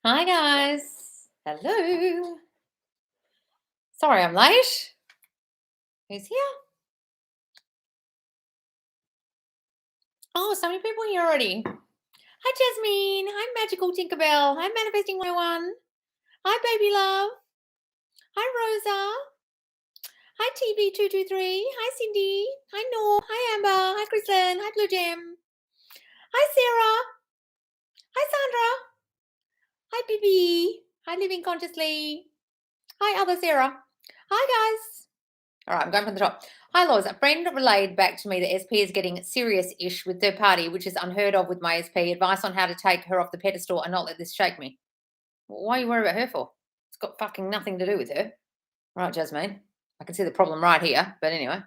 Hi guys. Hello. Sorry I'm late. Who's here? Oh, so many people here already. Hi Jasmine. Hi Magical Tinkerbell. Hi Manifesting 101. Hi Baby Love. Hi Rosa. Hi TV223. Hi Cindy. Hi Nor. Hi Amber. Hi Chrislyn. Hi Blue Gem. Hi Sarah. Hi Sandra. Hi Bibi. Hi Living Consciously. Hi other Sarah. Hi guys. All right, I'm going from the top. Hi, Laws. A friend relayed back to me that SP is getting serious-ish with third party, which is unheard of with my SP. Advice on how to take her off the pedestal and not let this shake me. Why are you worried about her for? It's got fucking nothing to do with her. Right, Jasmine. I can see the problem right here. But anyway.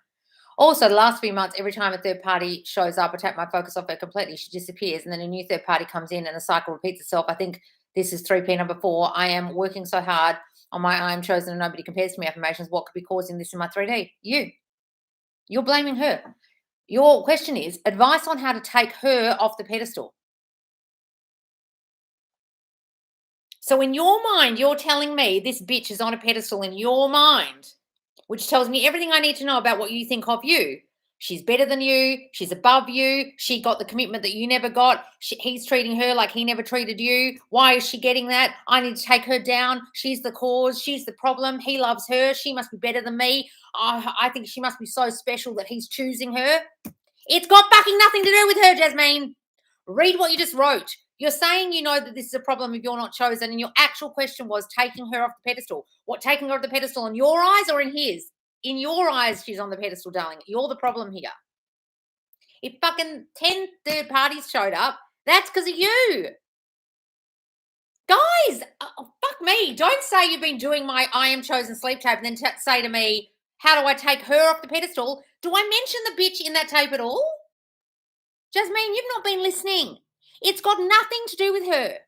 Also, the last few months, every time a third party shows up, I take my focus off her completely. She disappears, and then a new third party comes in, and the cycle repeats itself. I think this is 3P number 4. I am working so hard on my I am chosen and nobody compares to me affirmations. What could be causing this in my 3D? You. You're blaming her. Your question is advice on how to take her off the pedestal. So in your mind, you're telling me this bitch is on a pedestal in your mind, which tells me everything I need to know about what you think of you. She's better than you. She's above you. She got the commitment that you never got. He's treating her like he never treated you. Why is she getting that? I need to take her down. She's the cause. She's the problem. He loves her. She must be better than me. I think she must be so special that he's choosing her. It's got fucking nothing to do with her, Jasmine. Read what you just wrote. You're saying you know that this is a problem if you're not chosen, and your actual question was taking her off the pedestal. What, taking her off the pedestal in your eyes or in his? In your eyes, she's on the pedestal, darling. You're the problem here. If fucking 10 third parties showed up, that's because of you. Guys, fuck me. Don't say you've been doing my I am chosen sleep tape and then say to me, how do I take her off the pedestal? Do I mention the bitch in that tape at all? Jasmine, you've not been listening. It's got nothing to do with her.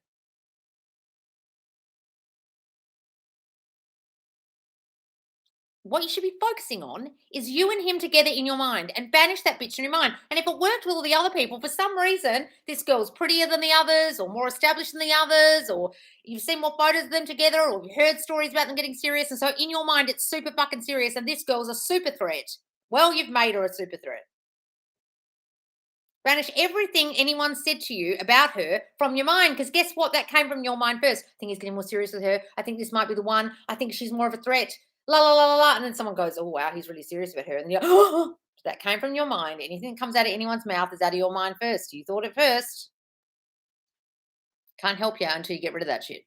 What you should be focusing on is you and him together in your mind and banish that bitch in your mind. And if it worked with all the other people, for some reason, this girl's prettier than the others or more established than the others, or you've seen more photos of them together, or you've heard stories about them getting serious. And so in your mind, it's super fucking serious. And this girl's a super threat. Well, you've made her a super threat. Banish everything anyone said to you about her from your mind, because guess what? That came from your mind first. I think he's getting more serious with her. I think this might be the one. I think she's more of a threat. La la la la la. And then someone goes, "Oh wow, he's really serious about her." And you go, "Oh, that came from your mind. Anything that comes out of anyone's mouth is out of your mind first. You thought it first. Can't help you until you get rid of that shit."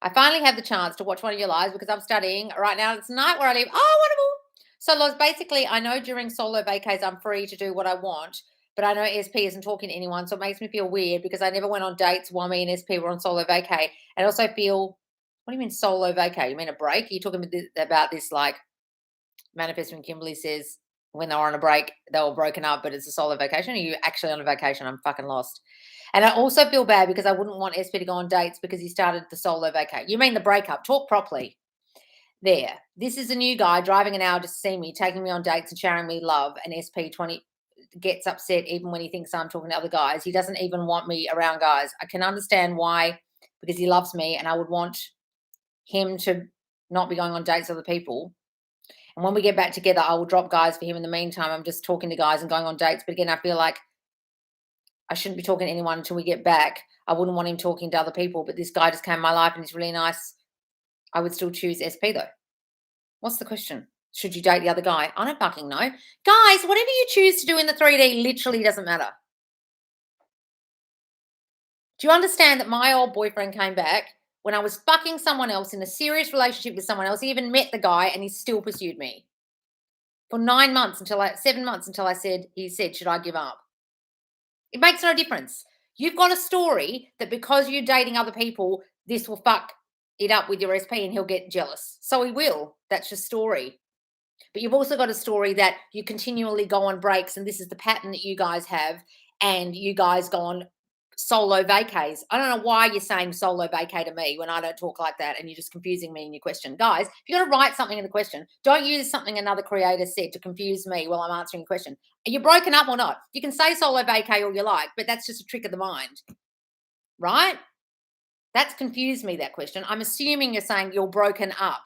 I finally have the chance to watch one of your lives because I'm studying right now. It's night where I live. Oh, wonderful. So, Loz, basically, I know during solo vacays I'm free to do what I want, but I know SP isn't talking to anyone. So it makes me feel weird because I never went on dates while me and SP were on solo vacay. And I also feel, what do you mean solo vacay? You mean a break? Are you talking about this like manifest when Kimberly says when they were on a break, they were broken up, but it's a solo vacation? Are you actually on a vacation? I'm fucking lost. And I also feel bad because I wouldn't want SP to go on dates because he started the solo vacay. You mean the breakup? Talk properly. There. This is a new guy driving an hour to see me, taking me on dates and showering me love. And SP20 gets upset even when he thinks I'm talking to other guys. He doesn't even want me around guys. I can understand why, because he loves me and I would want him to not be going on dates with other people. And when we get back together, I will drop guys for him. In the meantime, I'm just talking to guys and going on dates. But again, I feel like I shouldn't be talking to anyone until we get back. I wouldn't want him talking to other people, but this guy just came in my life and he's really nice. I would still choose SP though. What's the question? Should you date the other guy? I don't fucking know. Guys, whatever you choose to do in the 3D literally doesn't matter. Do you understand that my old boyfriend came back when I was fucking someone else in a serious relationship with someone else? He even met the guy and he still pursued me for 7 months until he said, should I give up? It makes no difference. You've got a story that because you're dating other people, this will fuck it up with your SP and he'll get jealous. So he will. That's your story. But you've also got a story that you continually go on breaks, and this is the pattern that you guys have, and you guys go on solo vacays. I don't know why you're saying solo vacay to me when I don't talk like that, and you're just confusing me in your question. Guys, if you're going to write something in the question, don't use something another creator said to confuse me while I'm answering a question. Are you broken up or not? You can say solo vacay all you like, but that's just a trick of the mind, right? That's confused me, that question. I'm assuming you're saying you're broken up.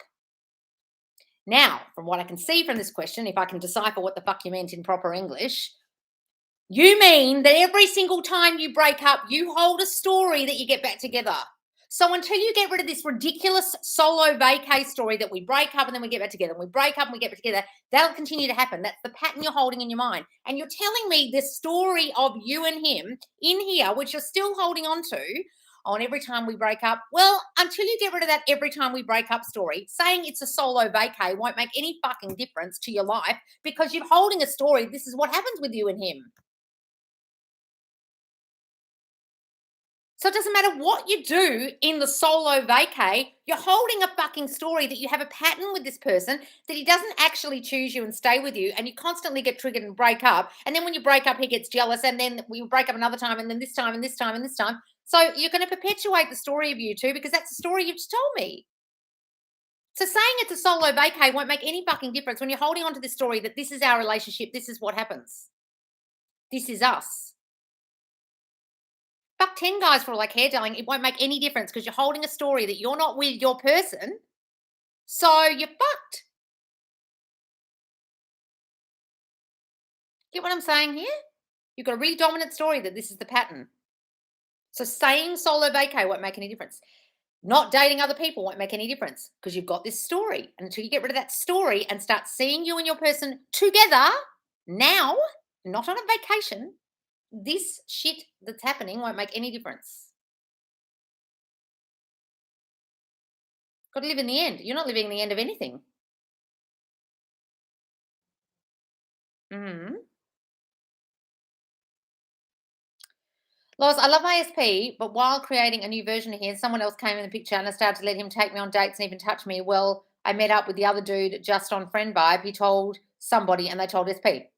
Now, from what I can see from this question, if I can decipher what the fuck you meant in proper English, you mean that every single time you break up, you hold a story that you get back together. So until you get rid of this ridiculous solo vacay story that we break up and then we get back together, and we break up and we get back together, that'll continue to happen. That's the pattern you're holding in your mind. And you're telling me this story of you and him in here, which you're still holding on to, on every time we break up. Well, until you get rid of that every time we break up story, saying it's a solo vacay won't make any fucking difference to your life because you're holding a story. This is what happens with you and him. So it doesn't matter what you do in the solo vacay, you're holding a fucking story that you have a pattern with this person, that he doesn't actually choose you and stay with you, and you constantly get triggered and break up. And then when you break up, he gets jealous, and then we break up another time, and then this time, and this time, and this time. So you're going to perpetuate the story of you two because that's the story you've just told me. So saying it's a solo vacay won't make any fucking difference when you're holding on to this story that this is our relationship, this is what happens. This is us. Fuck 10 guys for all I care, darling. It won't make any difference because you're holding a story that you're not with your person. So you're fucked. Get what I'm saying here? You've got a really dominant story that this is the pattern. So saying solo vacay won't make any difference. Not dating other people won't make any difference because you've got this story. And until you get rid of that story and start seeing you and your person together now, not on a vacation, this shit that's happening won't make any difference. Got to live in the end. You're not living in the end of anything. Hmm. Lois, I love ASP, but while creating a new version of him, someone else came in the picture and I started to let him take me on dates and even touch me. Well, I met up with the other dude just on friend vibe. He told somebody and they told SP.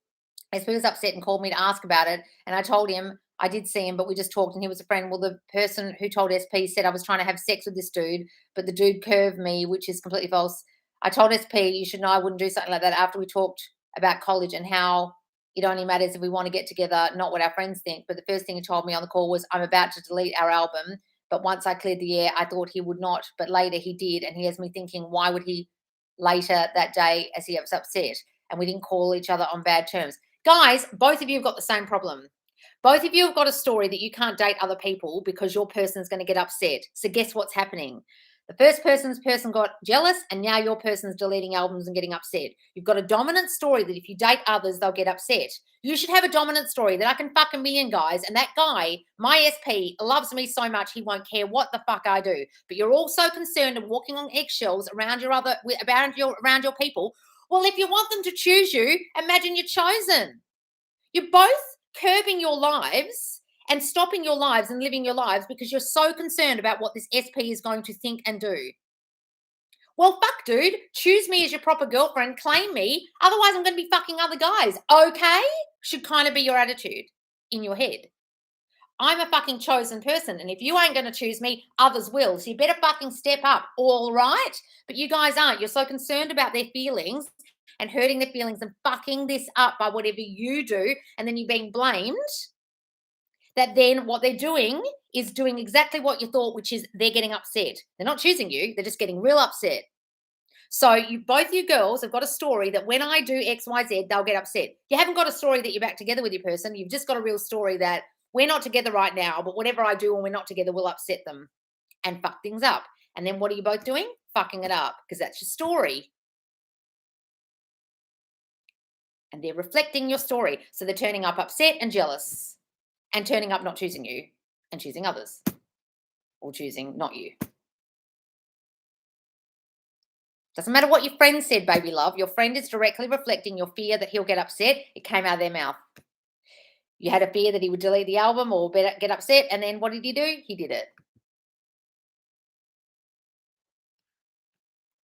SP was upset and called me to ask about it. And I told him I did see him, but we just talked and he was a friend. Well, the person who told SP said I was trying to have sex with this dude, but the dude curved me, which is completely false. I told SP, you should know I wouldn't do something like that after we talked about college and how it only matters if we want to get together, not what our friends think. But the first thing he told me on the call was, I'm about to delete our album. But once I cleared the air, I thought he would not. But later he did. And he has me thinking, why would he later that day as he was upset? And we didn't call each other on bad terms. Guys, both of you have got the same problem. Both of you have got a story that you can't date other people because your person's going to get upset. So guess what's happening? The first person got jealous, and now your person's deleting albums and getting upset. You've got a dominant story that if you date others, they'll get upset. You should have a dominant story that I can fucking be in, guys. And that guy, my SP, loves me so much he won't care what the fuck I do. But you're all so concerned and walking on eggshells around around your people. Well, if you want them to choose you, imagine you're chosen. You're both curbing your lives and stopping your lives and living your lives because you're so concerned about what this SP is going to think and do. Well, fuck, dude. Choose me as your proper girlfriend. Claim me. Otherwise, I'm going to be fucking other guys. Okay? Should kind of be your attitude in your head. I'm a fucking chosen person. And if you ain't going to choose me, others will. So you better fucking step up. All right? But you guys aren't. You're so concerned about their feelings and hurting their feelings and fucking this up by whatever you do. And then you're being blamed. That then what they're doing is doing exactly what you thought, which is they're getting upset. They're not choosing you. They're just getting real upset. So both you girls have got a story that when I do X, Y, Z, they'll get upset. You haven't got a story that you're back together with your person. You've just got a real story that we're not together right now, but whatever I do when we're not together will upset them and fuck things up. And then what are you both doing? Fucking it up because that's your story. And they're reflecting your story. So they're turning up upset and jealous. And turning up not choosing you and choosing others or choosing not you. Doesn't matter what your friend said, baby love. Your friend is directly reflecting your fear that he'll get upset. It came out of their mouth. You had a fear that he would delete the album or get upset. And then what did he do? He did it.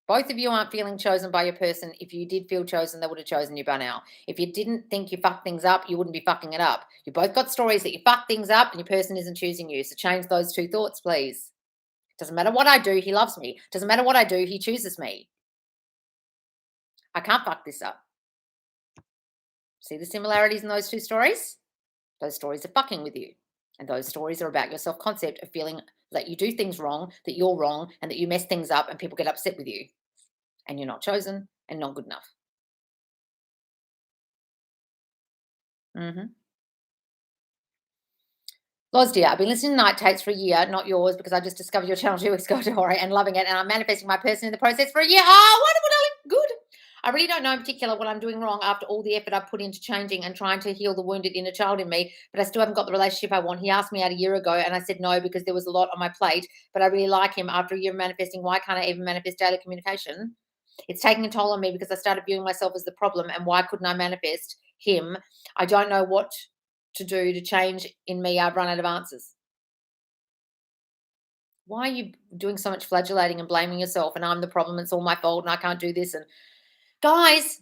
Both of you aren't feeling chosen by your person. If you did feel chosen, they would have chosen you by now. If you didn't think you fucked things up, you wouldn't be fucking it up. You both got stories that you fuck things up and your person isn't choosing you. So change those two thoughts, please. Doesn't matter what I do, he loves me. Doesn't matter what I do, he chooses me. I can't fuck this up. See the similarities in those two stories? Those stories are fucking with you. And those stories are about your self-concept of feeling that you do things wrong, that you're wrong, and that you mess things up and people get upset with you and you're not chosen and not good enough. Loz dear, I've been listening to night tapes for a year, not yours, because I just discovered your channel 2 weeks ago, don't worry, and loving it. And I'm manifesting my person in the process for a year. Oh, wonderful, darling. Good. I really don't know in particular what I'm doing wrong after all the effort I've put into changing and trying to heal the wounded inner child in me, but I still haven't got the relationship I want. He asked me out a year ago, and I said no because there was a lot on my plate, but I really like him. After a year of manifesting, why can't I even manifest daily communication? It's taking a toll on me because I started viewing myself as the problem, and why couldn't I manifest him? I don't know what to do to change in me. I've run out of answers. Why are you doing so much flagellating and blaming yourself? And I'm the problem. It's all my fault and I can't do this. And guys,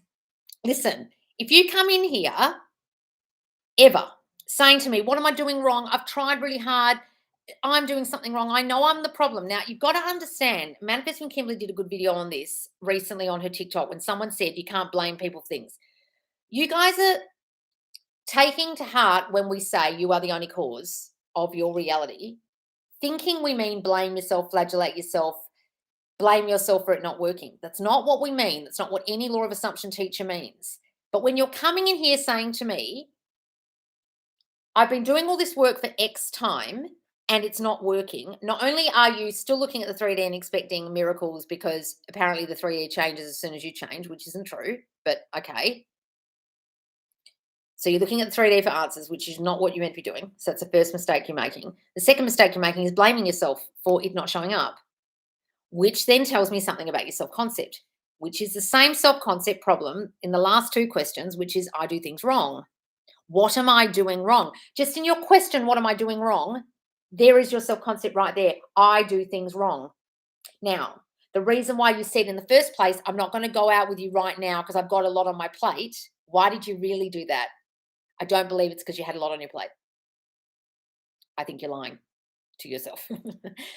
listen, if you come in here ever saying to me, what am I doing wrong? I've tried really hard. I'm doing something wrong. I know I'm the problem. Now, you've got to understand, Manifesting Kimberly did a good video on this recently on her TikTok when someone said you can't blame people for things. You guys are taking to heart when we say you are the only cause of your reality, thinking we mean blame yourself, flagellate yourself, blame yourself for it not working. That's not what we mean. That's not what any law of assumption teacher means. But when you're coming in here saying to me, I've been doing all this work for X time and it's not working, not only are you still looking at the 3D and expecting miracles because apparently the 3D changes as soon as you change, which isn't true, but okay. So you're looking at the 3D for answers, which is not what you're meant to be doing. So that's the first mistake you're making. The second mistake you're making is blaming yourself for it not showing up, which then tells me something about your self-concept, which is the same self-concept problem in the last two questions, which is I do things wrong. What am I doing wrong? Just in your question, what am I doing wrong? There is your self-concept right there. I do things wrong. Now, the reason why you said in the first place, I'm not going to go out with you right now because I've got a lot on my plate. Why did you really do that? I don't believe it's because you had a lot on your plate. I think you're lying to yourself.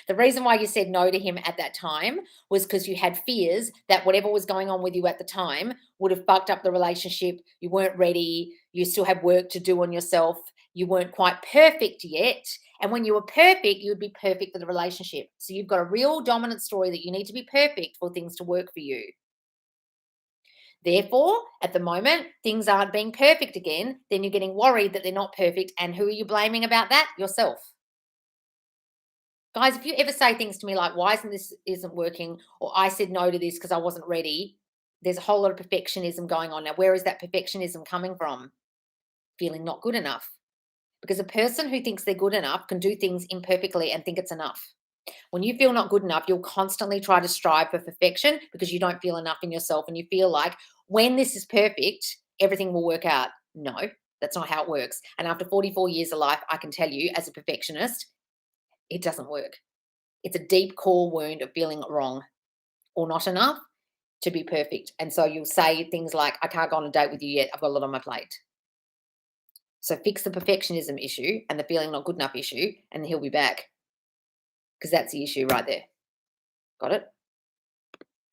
The reason why you said no to him at that time was because you had fears that whatever was going on with you at the time would have fucked up the relationship. You weren't ready. You still had work to do on yourself. You weren't quite perfect yet. And when you were perfect, you would be perfect for the relationship. So you've got a real dominant story that you need to be perfect for things to work for you. Therefore, at the moment, things aren't being perfect again. Then you're getting worried that they're not perfect. And who are you blaming about that? Yourself. Guys, if you ever say things to me like, why isn't working, or I said no to this because I wasn't ready, there's a whole lot of perfectionism going on. Now, where is that perfectionism coming from? Feeling not good enough. Because a person who thinks they're good enough can do things imperfectly and think it's enough. When you feel not good enough, you'll constantly try to strive for perfection because you don't feel enough in yourself and you feel like when this is perfect, everything will work out. No, that's not how it works. And after 44 years of life, I can tell you as a perfectionist, it doesn't work. It's a deep core wound of feeling wrong or not enough to be perfect. And so you'll say things like, I can't go on a date with you yet. I've got a lot on my plate. So fix the perfectionism issue and the feeling not good enough issue, and he'll be back. Because that's the issue right there. Got it?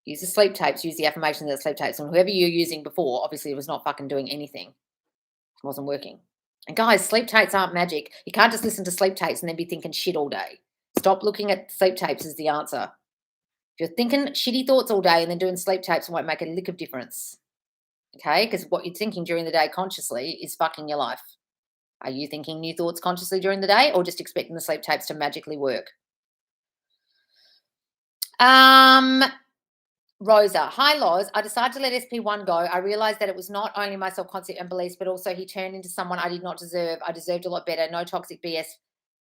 Use the sleep tapes, use the affirmations of the sleep tapes. And whoever you're using before, obviously it was not fucking doing anything. It wasn't working. And guys, sleep tapes aren't magic. You can't just listen to sleep tapes and then be thinking shit all day. Stop looking at sleep tapes as the answer. If you're thinking shitty thoughts all day and then doing sleep tapes, it won't make a lick of difference. Okay? Because what you're thinking during the day consciously is fucking your life. Are you thinking new thoughts consciously during the day or just expecting the sleep tapes to magically work? Rosa, hi Loz. I decided to let SP1 go. I realized that it was not only my self-concept and beliefs, but also he turned into someone I did not deserve. I deserved a lot better. No toxic BS.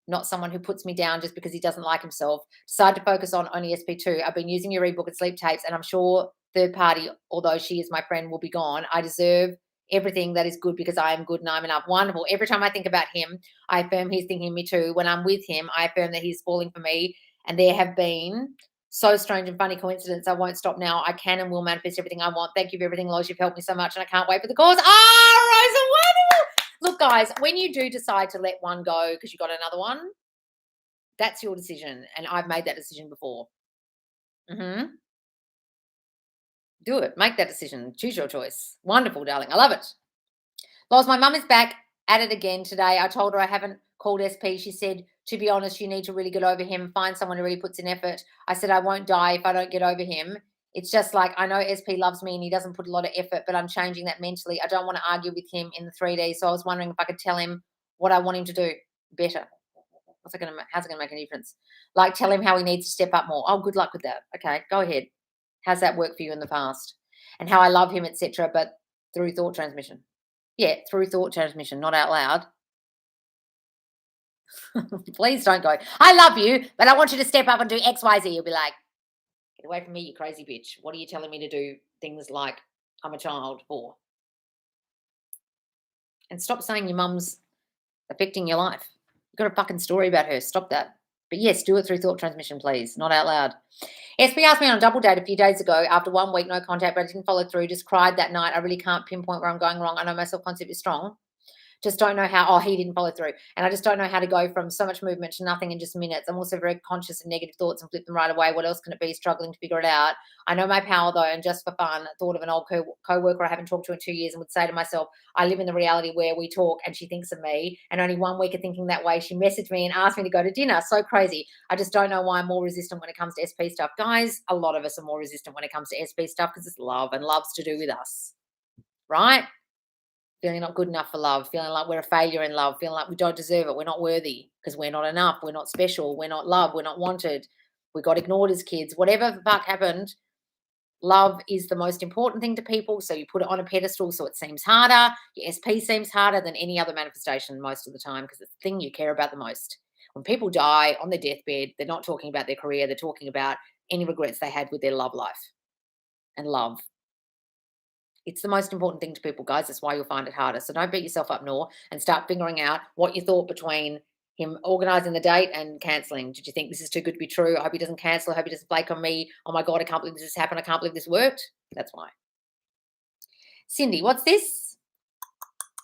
Not someone who puts me down just because he doesn't like himself. Decided to focus on only SP2. I've been using your ebook and sleep tapes, and I'm sure third party, although she is my friend, will be gone. I deserve everything that is good because I am good and I'm enough. Wonderful. Every time I think about him, I affirm he's thinking of me too. When I'm with him, I affirm that he's falling for me. And there have been so strange and funny coincidence. I won't stop now. I can and will manifest everything I want. Thank you for everything, Loz. You've helped me so much, and I can't wait for the cause. Rosa, wonderful. Look, guys, when you do decide to let one go because you got another one, that's your decision, and I've made that decision before. Do it. Make that decision. Choose your choice. Wonderful, darling. I love it. Loz, my mum is back at it again today. I told her I haven't called SP. She said, To be honest, you need to really get over him. Find someone who really puts in effort. I said, I won't die if I don't get over him. It's just like, I know SP loves me and he doesn't put a lot of effort, but I'm changing that mentally. I don't want to argue with him in the 3D. So I was wondering if I could tell him what I want him to do better. How's it going to make a difference? Like, tell him how he needs to step up more. Oh, good luck with that. Okay, go ahead. How's that work for you in the past? And how I love him, etc., but through thought transmission. Yeah, through thought transmission, not out loud. Please don't go, I love you, but I want you to step up and do X, Y, Z. You'll be like, get away from me, you crazy bitch. What are you telling me to do things like I'm a child for? And stop saying your mum's affecting your life. You've got a fucking story about her. Stop that. But yes, do it through thought transmission, please, not out loud. SP asked me on a double date a few days ago after 1 week, no contact, but I didn't follow through, just cried that night. I really can't pinpoint where I'm going wrong. I know my self-concept is strong. Just don't know how. Oh, he didn't follow through. And I just don't know how to go from so much movement to nothing in just minutes. I'm also very conscious of negative thoughts and flip them right away. What else can it be? Struggling to figure it out. I know my power, though, and just for fun, thought of an old co-worker I haven't talked to in 2 years and would say to myself, I live in the reality where we talk and she thinks of me. And only 1 week of thinking that way, she messaged me and asked me to go to dinner. So crazy. I just don't know why I'm more resistant when it comes to SP stuff. Guys, a lot of us are more resistant when it comes to SP stuff because it's love and love's to do with us, right? Feeling not good enough for love, feeling like we're a failure in love, feeling like we don't deserve it, we're not worthy because we're not enough, we're not special, we're not loved, we're not wanted, we got ignored as kids. Whatever the fuck happened, love is the most important thing to people, so you put it on a pedestal so it seems harder. Your SP seems harder than any other manifestation most of the time because it's the thing you care about the most. When people die on their deathbed, they're not talking about their career, they're talking about any regrets they had with their love life and love. It's the most important thing to people, guys. That's why you'll find it harder. So don't beat yourself up, Nor, and start figuring out what you thought between him organising the date and cancelling. Did you think this is too good to be true? I hope he doesn't cancel. I hope he doesn't flake on me. Oh, my God, I can't believe this has happened. I can't believe this worked. That's why. Cindy, what's this?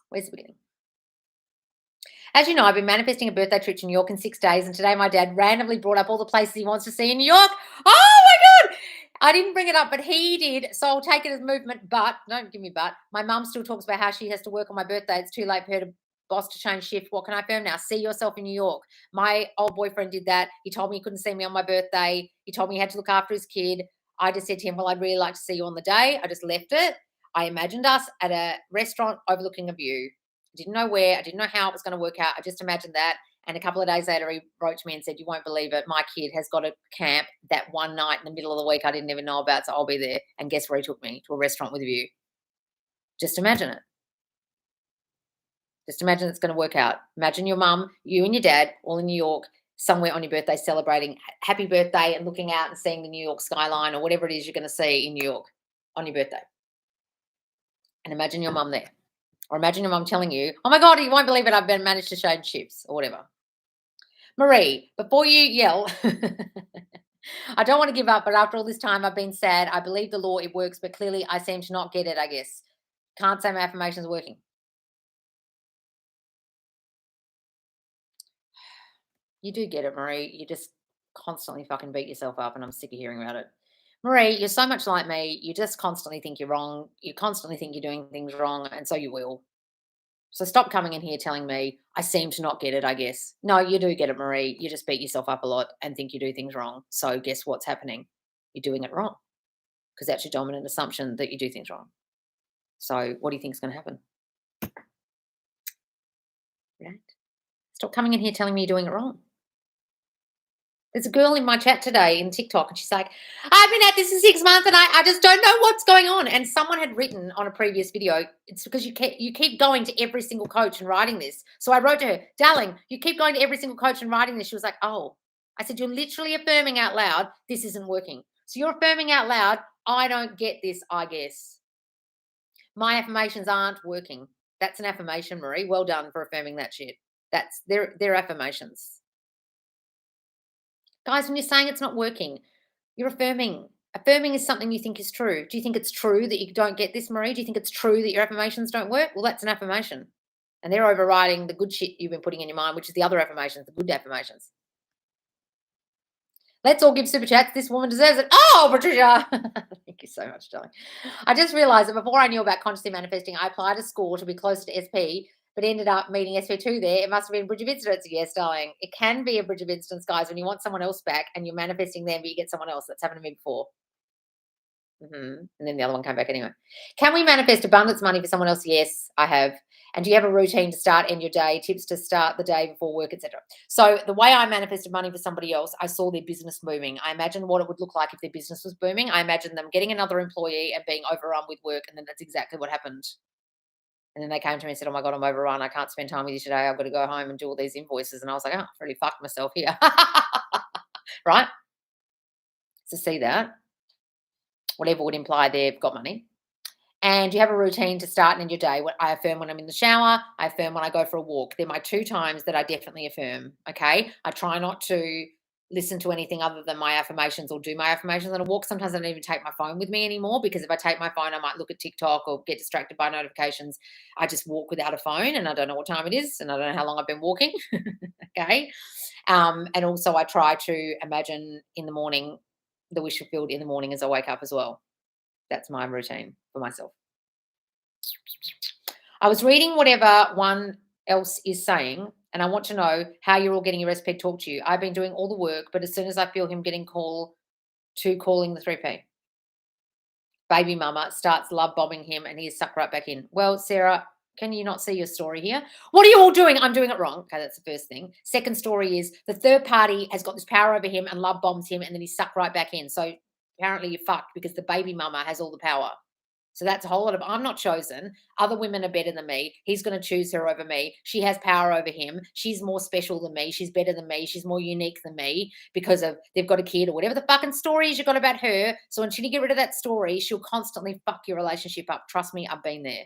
Where's the beginning? As you know, I've been manifesting a birthday trip to New York in 6 days, and today my dad randomly brought up all the places he wants to see in New York. Oh, my God. I didn't bring it up, but he did, so I'll take it as movement. But, don't give me but, my mum still talks about how she has to work on my birthday. It's too late for her to boss to change shift. What can I affirm now? See yourself in New York. My old boyfriend did that. He told me he couldn't see me on my birthday. He told me he had to look after his kid. I just said to him, well, I'd really like to see you on the day. I just left it. I imagined us at a restaurant overlooking a view. I didn't know where. I didn't know how it was going to work out. I just imagined that. And a couple of days later, he wrote to me and said, you won't believe it. My kid has got a camp that one night in the middle of the week I didn't even know about, so I'll be there. And guess where he took me? To a restaurant with a view. Just imagine it. Just imagine it's going to work out. Imagine your mum, you and your dad, all in New York, somewhere on your birthday celebrating happy birthday and looking out and seeing the New York skyline or whatever it is you're going to see in New York on your birthday. And imagine your mum there. Or imagine your mum telling you, oh, my God, you won't believe it, I've managed to change shifts or whatever. Marie, before you yell, I don't want to give up, but after all this time, I've been sad. I believe the law, it works, but clearly I seem to not get it, I guess. Can't say my affirmation's working. You do get it, Marie. You just constantly fucking beat yourself up, and I'm sick of hearing about it. Marie, you're so much like me. You just constantly think you're wrong. You constantly think you're doing things wrong, and so you will. So stop coming in here telling me I seem to not get it, I guess. No, you do get it, Marie. You just beat yourself up a lot and think you do things wrong. So guess what's happening? You're doing it wrong because that's your dominant assumption that you do things wrong. So what do you think is going to happen? Right? Stop coming in here telling me you're doing it wrong. There's a girl in my chat today in TikTok and she's like, I've been at this for 6 months and I just don't know what's going on. And someone had written on a previous video, it's because you keep going to every single coach and writing this. So I wrote to her, darling, you keep going to every single coach and writing this. She was like, oh. I said, you're literally affirming out loud, this isn't working. So you're affirming out loud, I don't get this, I guess. My affirmations aren't working. That's an affirmation, Marie. Well done for affirming that shit. That's their affirmations. Guys, when you're saying it's not working, you're affirming. Affirming is something you think is true. Do you think it's true that you don't get this, Marie? Do you think it's true that your affirmations don't work? Well, that's an affirmation. And they're overriding the good shit you've been putting in your mind, which is the other affirmations, the good affirmations. Let's all give super chats. This woman deserves it. Oh, Patricia. Thank you so much, darling. I just realized that before I knew about consciously manifesting, I applied to school to be close to SP but ended up meeting SP2 there. It must have been a bridge of incidents. Yes, darling. It can be a bridge of incidents, guys, when you want someone else back and you're manifesting them, but you get someone else. That's happened to me before. And then the other one came back anyway. Can we manifest abundance money for someone else? Yes, I have. And do you have a routine to start end your day, tips to start the day before work, etc.? So the way I manifested money for somebody else, I saw their business booming. I imagined what it would look like if their business was booming. I imagined them getting another employee and being overrun with work, and then that's exactly what happened. And then they came to me and said, "Oh my God, I'm overrun. I can't spend time with you today. I've got to go home and do all these invoices." And I was like, "Oh, I've really fucked myself here." Right? So see that. Whatever would imply they've got money. And you have a routine to start and end your day. I affirm when I'm in the shower. I affirm when I go for a walk. They're my 2 times that I definitely affirm, okay? I try not to listen to anything other than my affirmations or do my affirmations on a walk. Sometimes I don't even take my phone with me anymore because if I take my phone, I might look at TikTok or get distracted by notifications. I just walk without a phone and I don't know what time it is and I don't know how long I've been walking, okay? And also I try to imagine in the morning, the wish fulfilled in the morning as I wake up as well. That's my routine for myself. I was reading whatever one else is saying, and I want to know how you're all getting your SP talk to you. I've been doing all the work, but as soon as I feel him getting calling the 3P, baby mama starts love bombing him and he's sucked right back in. Well, Sarah, can you not see your story here? What are you all doing? I'm doing it wrong. Okay, that's the first thing. Second story is the third party has got this power over him and love bombs him and then he's sucked right back in. So apparently you're fucked because the baby mama has all the power. So that's a whole lot of I'm not chosen. Other women are better than me. He's going to choose her over me. She has power over him. She's more special than me. She's better than me. She's more unique than me because of they've got a kid or whatever the fucking story is you got about her. So until you get rid of that story, she'll constantly fuck your relationship up. Trust me, I've been there.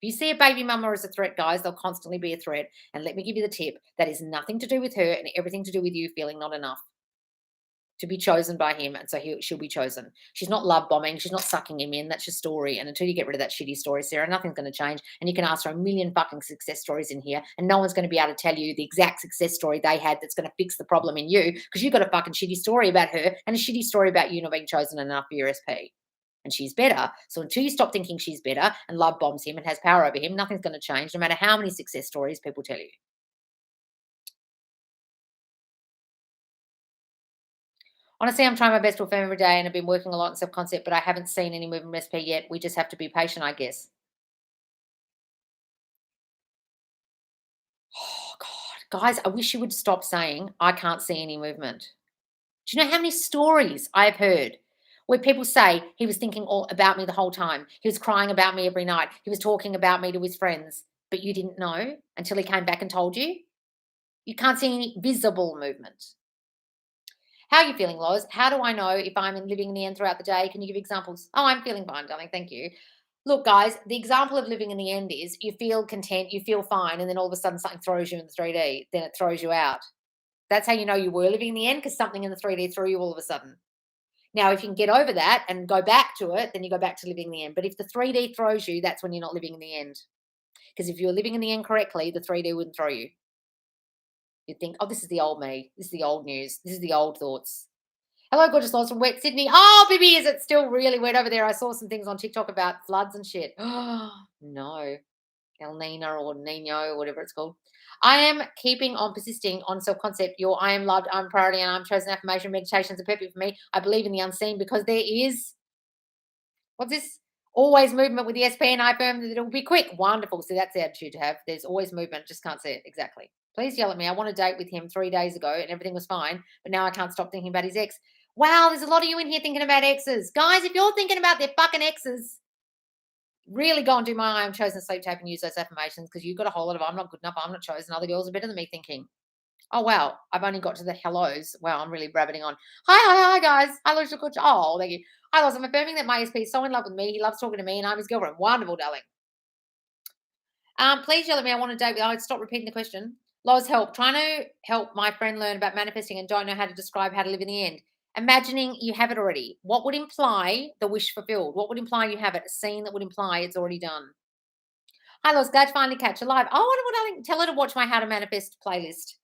If you see a baby mama as a threat, guys, they'll constantly be a threat. And let me give you the tip. That is nothing to do with her and everything to do with you feeling not enough to be chosen by him, and so she'll be chosen. She's not love bombing. She's not sucking him in. That's your story. And until you get rid of that shitty story, Sarah, nothing's going to change. And you can ask for a million fucking success stories in here, and no one's going to be able to tell you the exact success story they had that's going to fix the problem in you because you've got a fucking shitty story about her and a shitty story about you not being chosen enough for your SP. And she's better. So until you stop thinking she's better and love bombs him and has power over him, nothing's going to change, no matter how many success stories people tell you. Honestly, I'm trying my best to affirm every day and I've been working a lot in self-concept, but I haven't seen any movement recipe yet. We just have to be patient, I guess. Oh, God. Guys, I wish you would stop saying, I can't see any movement. Do you know how many stories I've heard where people say he was thinking all about me the whole time? He was crying about me every night. He was talking about me to his friends, but you didn't know until he came back and told you? You can't see any visible movement. How are you feeling, Loz? How do I know if I'm living in the end throughout the day? Can you give examples? Oh, I'm feeling fine, darling. Thank you. Look, guys, the example of living in the end is you feel content, you feel fine, and then all of a sudden something throws you in the 3D, then it throws you out. That's how you know you were living in the end because something in the 3D threw you all of a sudden. Now, if you can get over that and go back to it, then you go back to living in the end. But if the 3D throws you, that's when you're not living in the end. Because if you're living in the end correctly, the 3D wouldn't throw you. You'd think, oh, this is the old me. This is the old news. This is the old thoughts. Hello, gorgeous Loz from wet Sydney. Oh, baby, is it still really wet over there? I saw some things on TikTok about floods and shit. Oh, no. El Nino or Nino, whatever it's called. I am keeping on persisting on self-concept. Your I am loved, I'm priority, and I'm chosen affirmation meditations are perfect for me. I believe in the unseen because there is, what's this? Always movement with the SP, and I affirm that it'll be quick. Wonderful. So that's the attitude to have. There's always movement, just can't see it. Exactly. Please yell at me. I want a date with him 3 days ago and everything was fine, but now I can't stop thinking about his ex. Wow, there's a lot of you in here thinking about exes. Guys, if you're thinking about their fucking exes, really go and do my I am chosen sleep tape and use those affirmations because you've got a whole lot of I'm not good enough, I'm not chosen, other girls are better than me thinking. Oh, wow, I've only got to the hellos. Wow, I'm really rabbiting on. Hi, guys. Hi, Lucia Coach. Oh, thank you. Hi, Loz. I'm affirming that my SP is so in love with me. He loves talking to me and I'm his girlfriend. Wonderful, darling. Please yell at me. I want to date with. I'd stop repeating the question. Loz, help. Trying to help my friend learn about manifesting and don't know how to describe how to live in the end. Imagining you have it already. What would imply the wish fulfilled? What would imply you have it? A scene that would imply it's already done. Hi, Loz. Glad to finally catch you live. Oh, wonderful, darling. Tell her to watch my How to Manifest playlist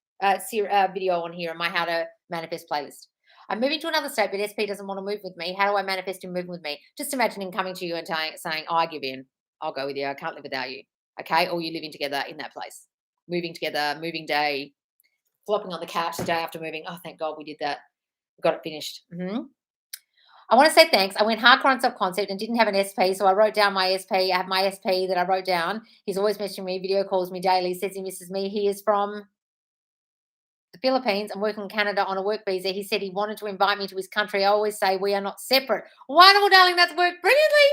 video on here, my How to Manifest playlist. I'm moving to another state, but SP doesn't want to move with me. How do I manifest him moving with me? Just imagine him coming to you and saying, oh, I give in. I'll go with you. I can't live without you. okay? Or you living together in that place. Moving together, moving day, flopping on the couch the day after moving. Oh, thank God we did that. We got it finished. I want to say thanks. I went hardcore on self-concept and didn't have an SP, so I wrote down my SP. I have my SP that I wrote down. He's always messaging me, video calls me daily, says he misses me. He is from the Philippines. I'm working in Canada on a work visa. He said he wanted to invite me to his country. I always say we are not separate. Wonderful, darling. That's worked brilliantly.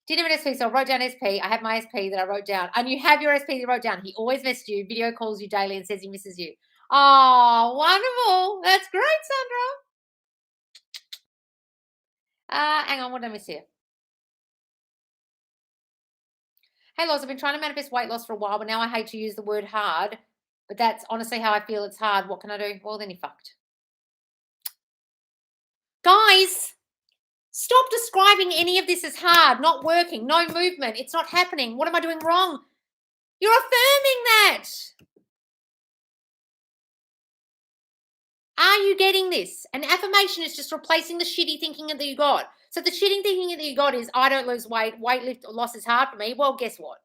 Didn't have an SP, so I wrote down SP. I have my SP that I wrote down. And you have your SP that you wrote down. He always messages you, video calls you daily, and says he misses you. Oh, wonderful. That's great, Sandra. Hang on, what did I miss here? Hey, Loz, I've been trying to manifest weight loss for a while, but now I hate to use the word hard. But that's honestly how I feel it's hard. What can I do? Well, then you're fucked. Guys, stop describing any of this as hard, not working, no movement. It's not happening. What am I doing wrong? You're affirming that. Are you getting this? An affirmation is just replacing the shitty thinking that you got. So the shitty thinking that you got is, I don't lose weight. Weight loss is hard for me. Well, guess what?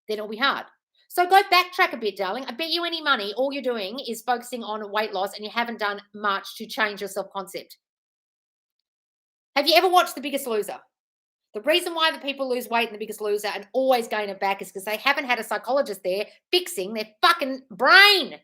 Then it'll be hard. So go backtrack a bit, darling. I bet you any money, all you're doing is focusing on weight loss and you haven't done much to change your self-concept. Have you ever watched The Biggest Loser? The reason why the people lose weight in The Biggest Loser and always gain it back is because they haven't had a psychologist there fixing their fucking brain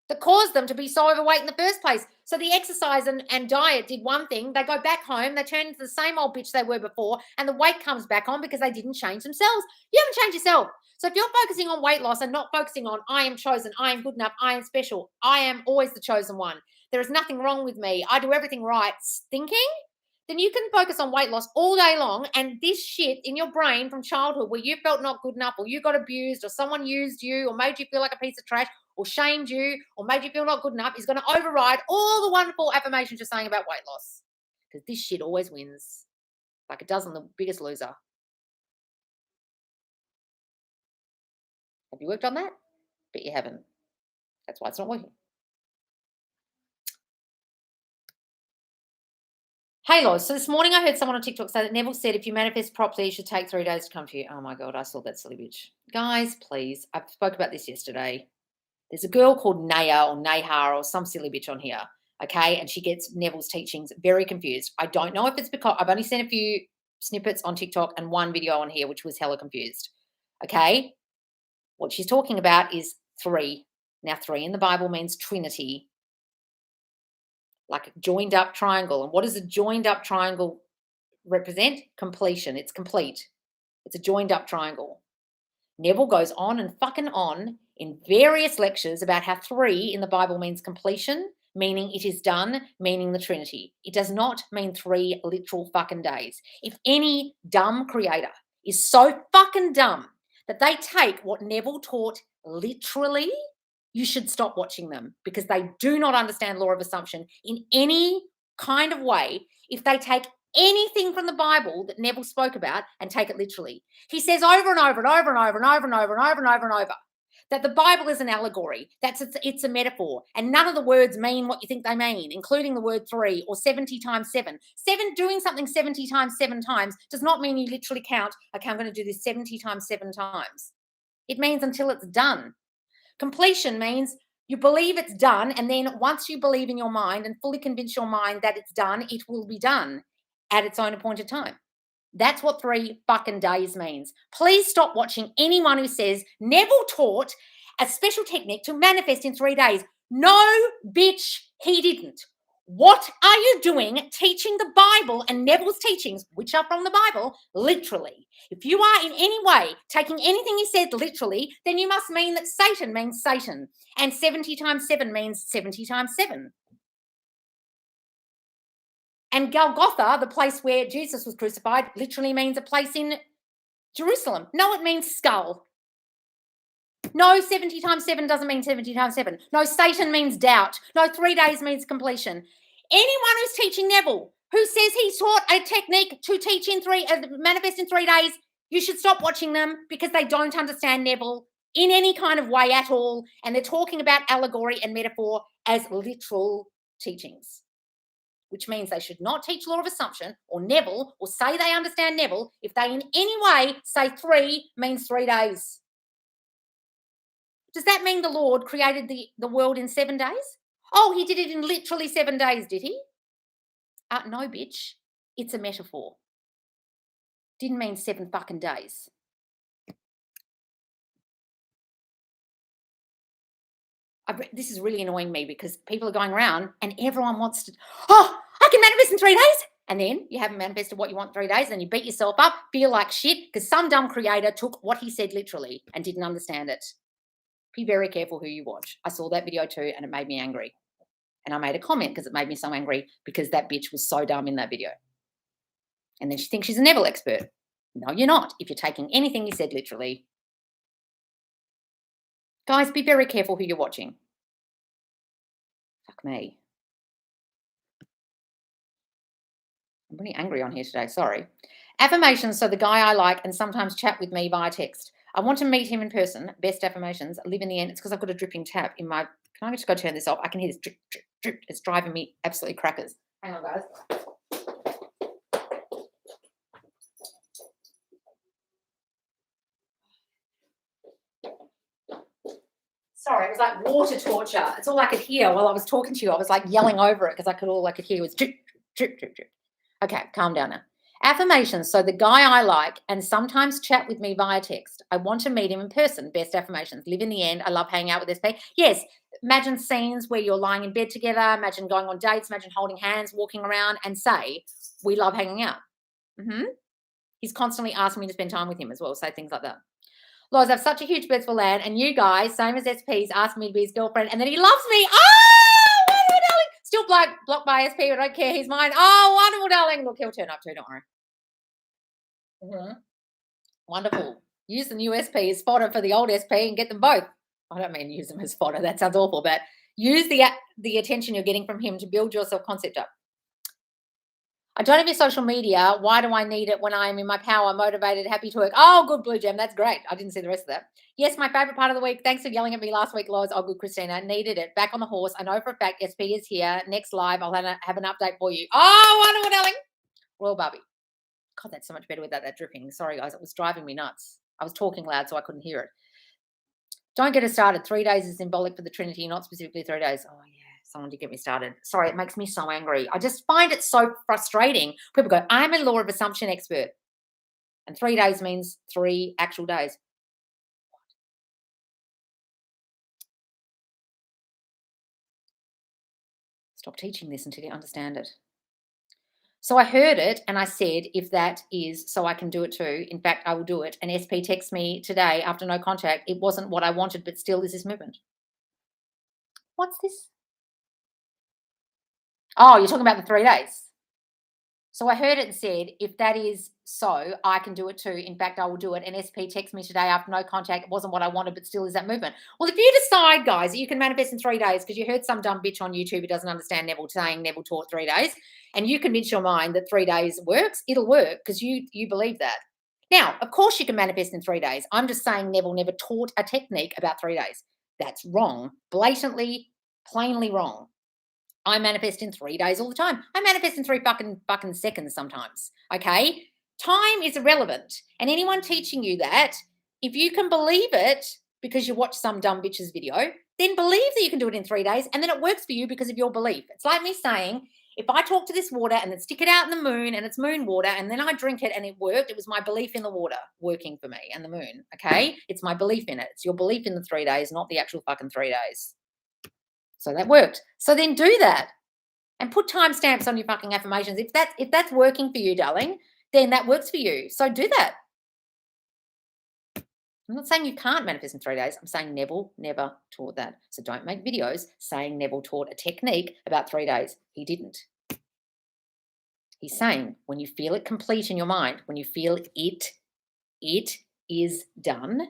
that caused them to be so overweight in the first place. So the exercise and diet did one thing. They go back home, they turn into the same old bitch they were before, and the weight comes back on because they didn't change themselves. You haven't changed yourself. So if you're focusing on weight loss and not focusing on, I am chosen, I am good enough, I am special, I am always the chosen one, there is nothing wrong with me, I do everything right, thinking, then you can focus on weight loss all day long, and this shit in your brain from childhood where you felt not good enough or you got abused or someone used you or made you feel like a piece of trash or shamed you or made you feel not good enough is going to override all the wonderful affirmations you're saying about weight loss. Because this shit always wins, like it does on The Biggest Loser. Have you worked on that? But you haven't. That's why it's not working. Hey, Loz. So this morning I heard someone on TikTok say that Neville said if you manifest properly, it should take 3 days to come to you. Oh my God, I saw that silly bitch. Guys, please. I spoke about this yesterday. There's a girl called Naya or Nahar or some silly bitch on here, okay? And she gets Neville's teachings very confused. I don't know if it's because I've only seen a few snippets on TikTok and one video on here, which was hella confused, okay? What she's talking about is 3. Now, 3 in the Bible means Trinity, like a joined up triangle. And what does a joined up triangle represent? Completion. It's complete. It's a joined up triangle. Neville goes on and fucking on in various lectures about how 3 in the Bible means completion, meaning it is done, meaning the Trinity. It does not mean 3 literal fucking days. If any dumb creator is so fucking dumb that they take what Neville taught literally, you should stop watching them because they do not understand law of assumption in any kind of way if they take anything from the Bible that Neville spoke about and take it literally. He says over and over and over and over and over and over and over and over and over that the Bible is an allegory, it's a metaphor, and none of the words mean what you think they mean, including the word 3 or 70 times 7. Doing something 70 times 7 times does not mean you literally count, okay, I'm going to do this 70 times 7 times. It means until it's done. Completion means you believe it's done, and then once you believe in your mind and fully convince your mind that it's done, it will be done at its own appointed time. That's what 3 fucking days means. Please stop watching anyone who says Neville taught a special technique to manifest in 3 days. No, bitch, he didn't. What are you doing teaching the Bible and Neville's teachings, which are from the Bible, literally? If you are in any way taking anything he said literally, then you must mean that Satan means Satan, and 70 times 7 means 70 times 7. And Golgotha, the place where Jesus was crucified, literally means a place in Jerusalem. No, it means skull. No, 70 times 7 doesn't mean 70 times 7. No, Satan means doubt. No, 3 days means completion. Anyone who's teaching Neville, who says he taught a technique to teach in manifest in 3 days, you should stop watching them because they don't understand Neville in any kind of way at all. And they're talking about allegory and metaphor as literal teachings, which means they should not teach law of assumption or Neville or say they understand Neville if they in any way say 3 means 3 days. Does that mean the Lord created the world in 7 days? Oh, he did it in literally 7 days, did he? No, bitch. It's a metaphor. Didn't mean 7 fucking days. This is really annoying me because people are going around and everyone wants to, I can manifest in 3 days. And then you haven't manifested what you want in 3 days, and you beat yourself up, feel like shit because some dumb creator took what he said literally and didn't understand it. Be very careful who you watch. I saw that video too and it made me angry. And I made a comment because it made me so angry because that bitch was so dumb in that video. And then she thinks she's a Neville expert. No, you're not. If you're taking anything he said literally. Guys, be very careful who you're watching. Fuck me. I'm really angry on here today, sorry. Affirmations, so the guy I like and sometimes chat with me via text. I want to meet him in person. Best affirmations. Live in the end. It's because I've got a dripping tap in my... Can I just go turn this off? I can hear this drip, drip, drip. It's driving me absolutely crackers. Hang on, guys. Sorry, it was like water torture. It's all I could hear while I was talking to you. I was like yelling over it because all I could hear was drip, drip, drip, drip. Okay, calm down now. Affirmations. So the guy I like and sometimes chat with me via text. I want to meet him in person. Best affirmations. Live in the end. I love hanging out with SP. Yes, imagine scenes where you're lying in bed together. Imagine going on dates. Imagine holding hands, walking around and say, we love hanging out. He's constantly asking me to spend time with him as well. Say things like that. Laws, I have such a huge birds for land, and you guys, same as SP's, asked me to be his girlfriend, and then he loves me. Oh, wonderful, darling. Still blocked by SP, but I don't care. He's mine. Oh, wonderful, darling. Look, he'll turn up too, don't worry. Wonderful. Use the new SP as fodder for the old SP and get them both. I don't mean use them as fodder. That sounds awful, but use the attention you're getting from him to build your self-concept up. I don't have your social media. Why do I need it when I am in my power, motivated, happy to work? Oh, good, Blue Gem. That's great. I didn't see the rest of that. Yes, my favorite part of the week. Thanks for yelling at me last week, Lois. Oh, good, Christina. Needed it. Back on the horse. I know for a fact SP is here. Next live, I'll have an update for you. Oh, wonderful, darling. Royal Barbie. God, that's so much better without that dripping. Sorry, guys. It was driving me nuts. I was talking loud, so I couldn't hear it. Don't get us started. 3 days is symbolic for the Trinity, not specifically 3 days. Oh, yeah. Someone to get me started. Sorry, it makes me so angry. I just find it so frustrating. People go, I'm a law of assumption expert. And 3 days means 3 actual days. Stop teaching this until you understand it. So I heard it and I said, if that is so I can do it too, in fact, I will do it. And SP texts me today after no contact. It wasn't what I wanted, but still is this movement. What's this? Oh, you're talking about the 3 days. So I heard it and said, if that is so, I can do it too. In fact, I will do it. And SP texts me today after no contact. It wasn't what I wanted, but still is that movement. Well, if you decide, guys, that you can manifest in 3 days because you heard some dumb bitch on YouTube who doesn't understand Neville saying Neville taught 3 days, and you convince your mind that 3 days works, it'll work because you believe that. Now, of course you can manifest in 3 days. I'm just saying Neville never taught a technique about 3 days. That's wrong. Blatantly, plainly wrong. I manifest in 3 days all the time. I manifest in 3 fucking seconds sometimes, okay? Time is irrelevant. And anyone teaching you that, if you can believe it because you watch some dumb bitch's video, then believe that you can do it in 3 days and then it works for you because of your belief. It's like me saying, if I talk to this water and then stick it out in the moon and it's moon water and then I drink it and it worked, it was my belief in the water working for me and the moon, okay? It's my belief in it. It's your belief in the 3 days, not the actual fucking 3 days. So that worked. So then do that and put timestamps on your fucking affirmations. If that's working for you, darling, then that works for you. So do that. I'm not saying you can't manifest in 3 days. I'm saying Neville never taught that. So don't make videos saying Neville taught a technique about 3 days. He didn't. He's saying when you feel it complete in your mind, when you feel it is done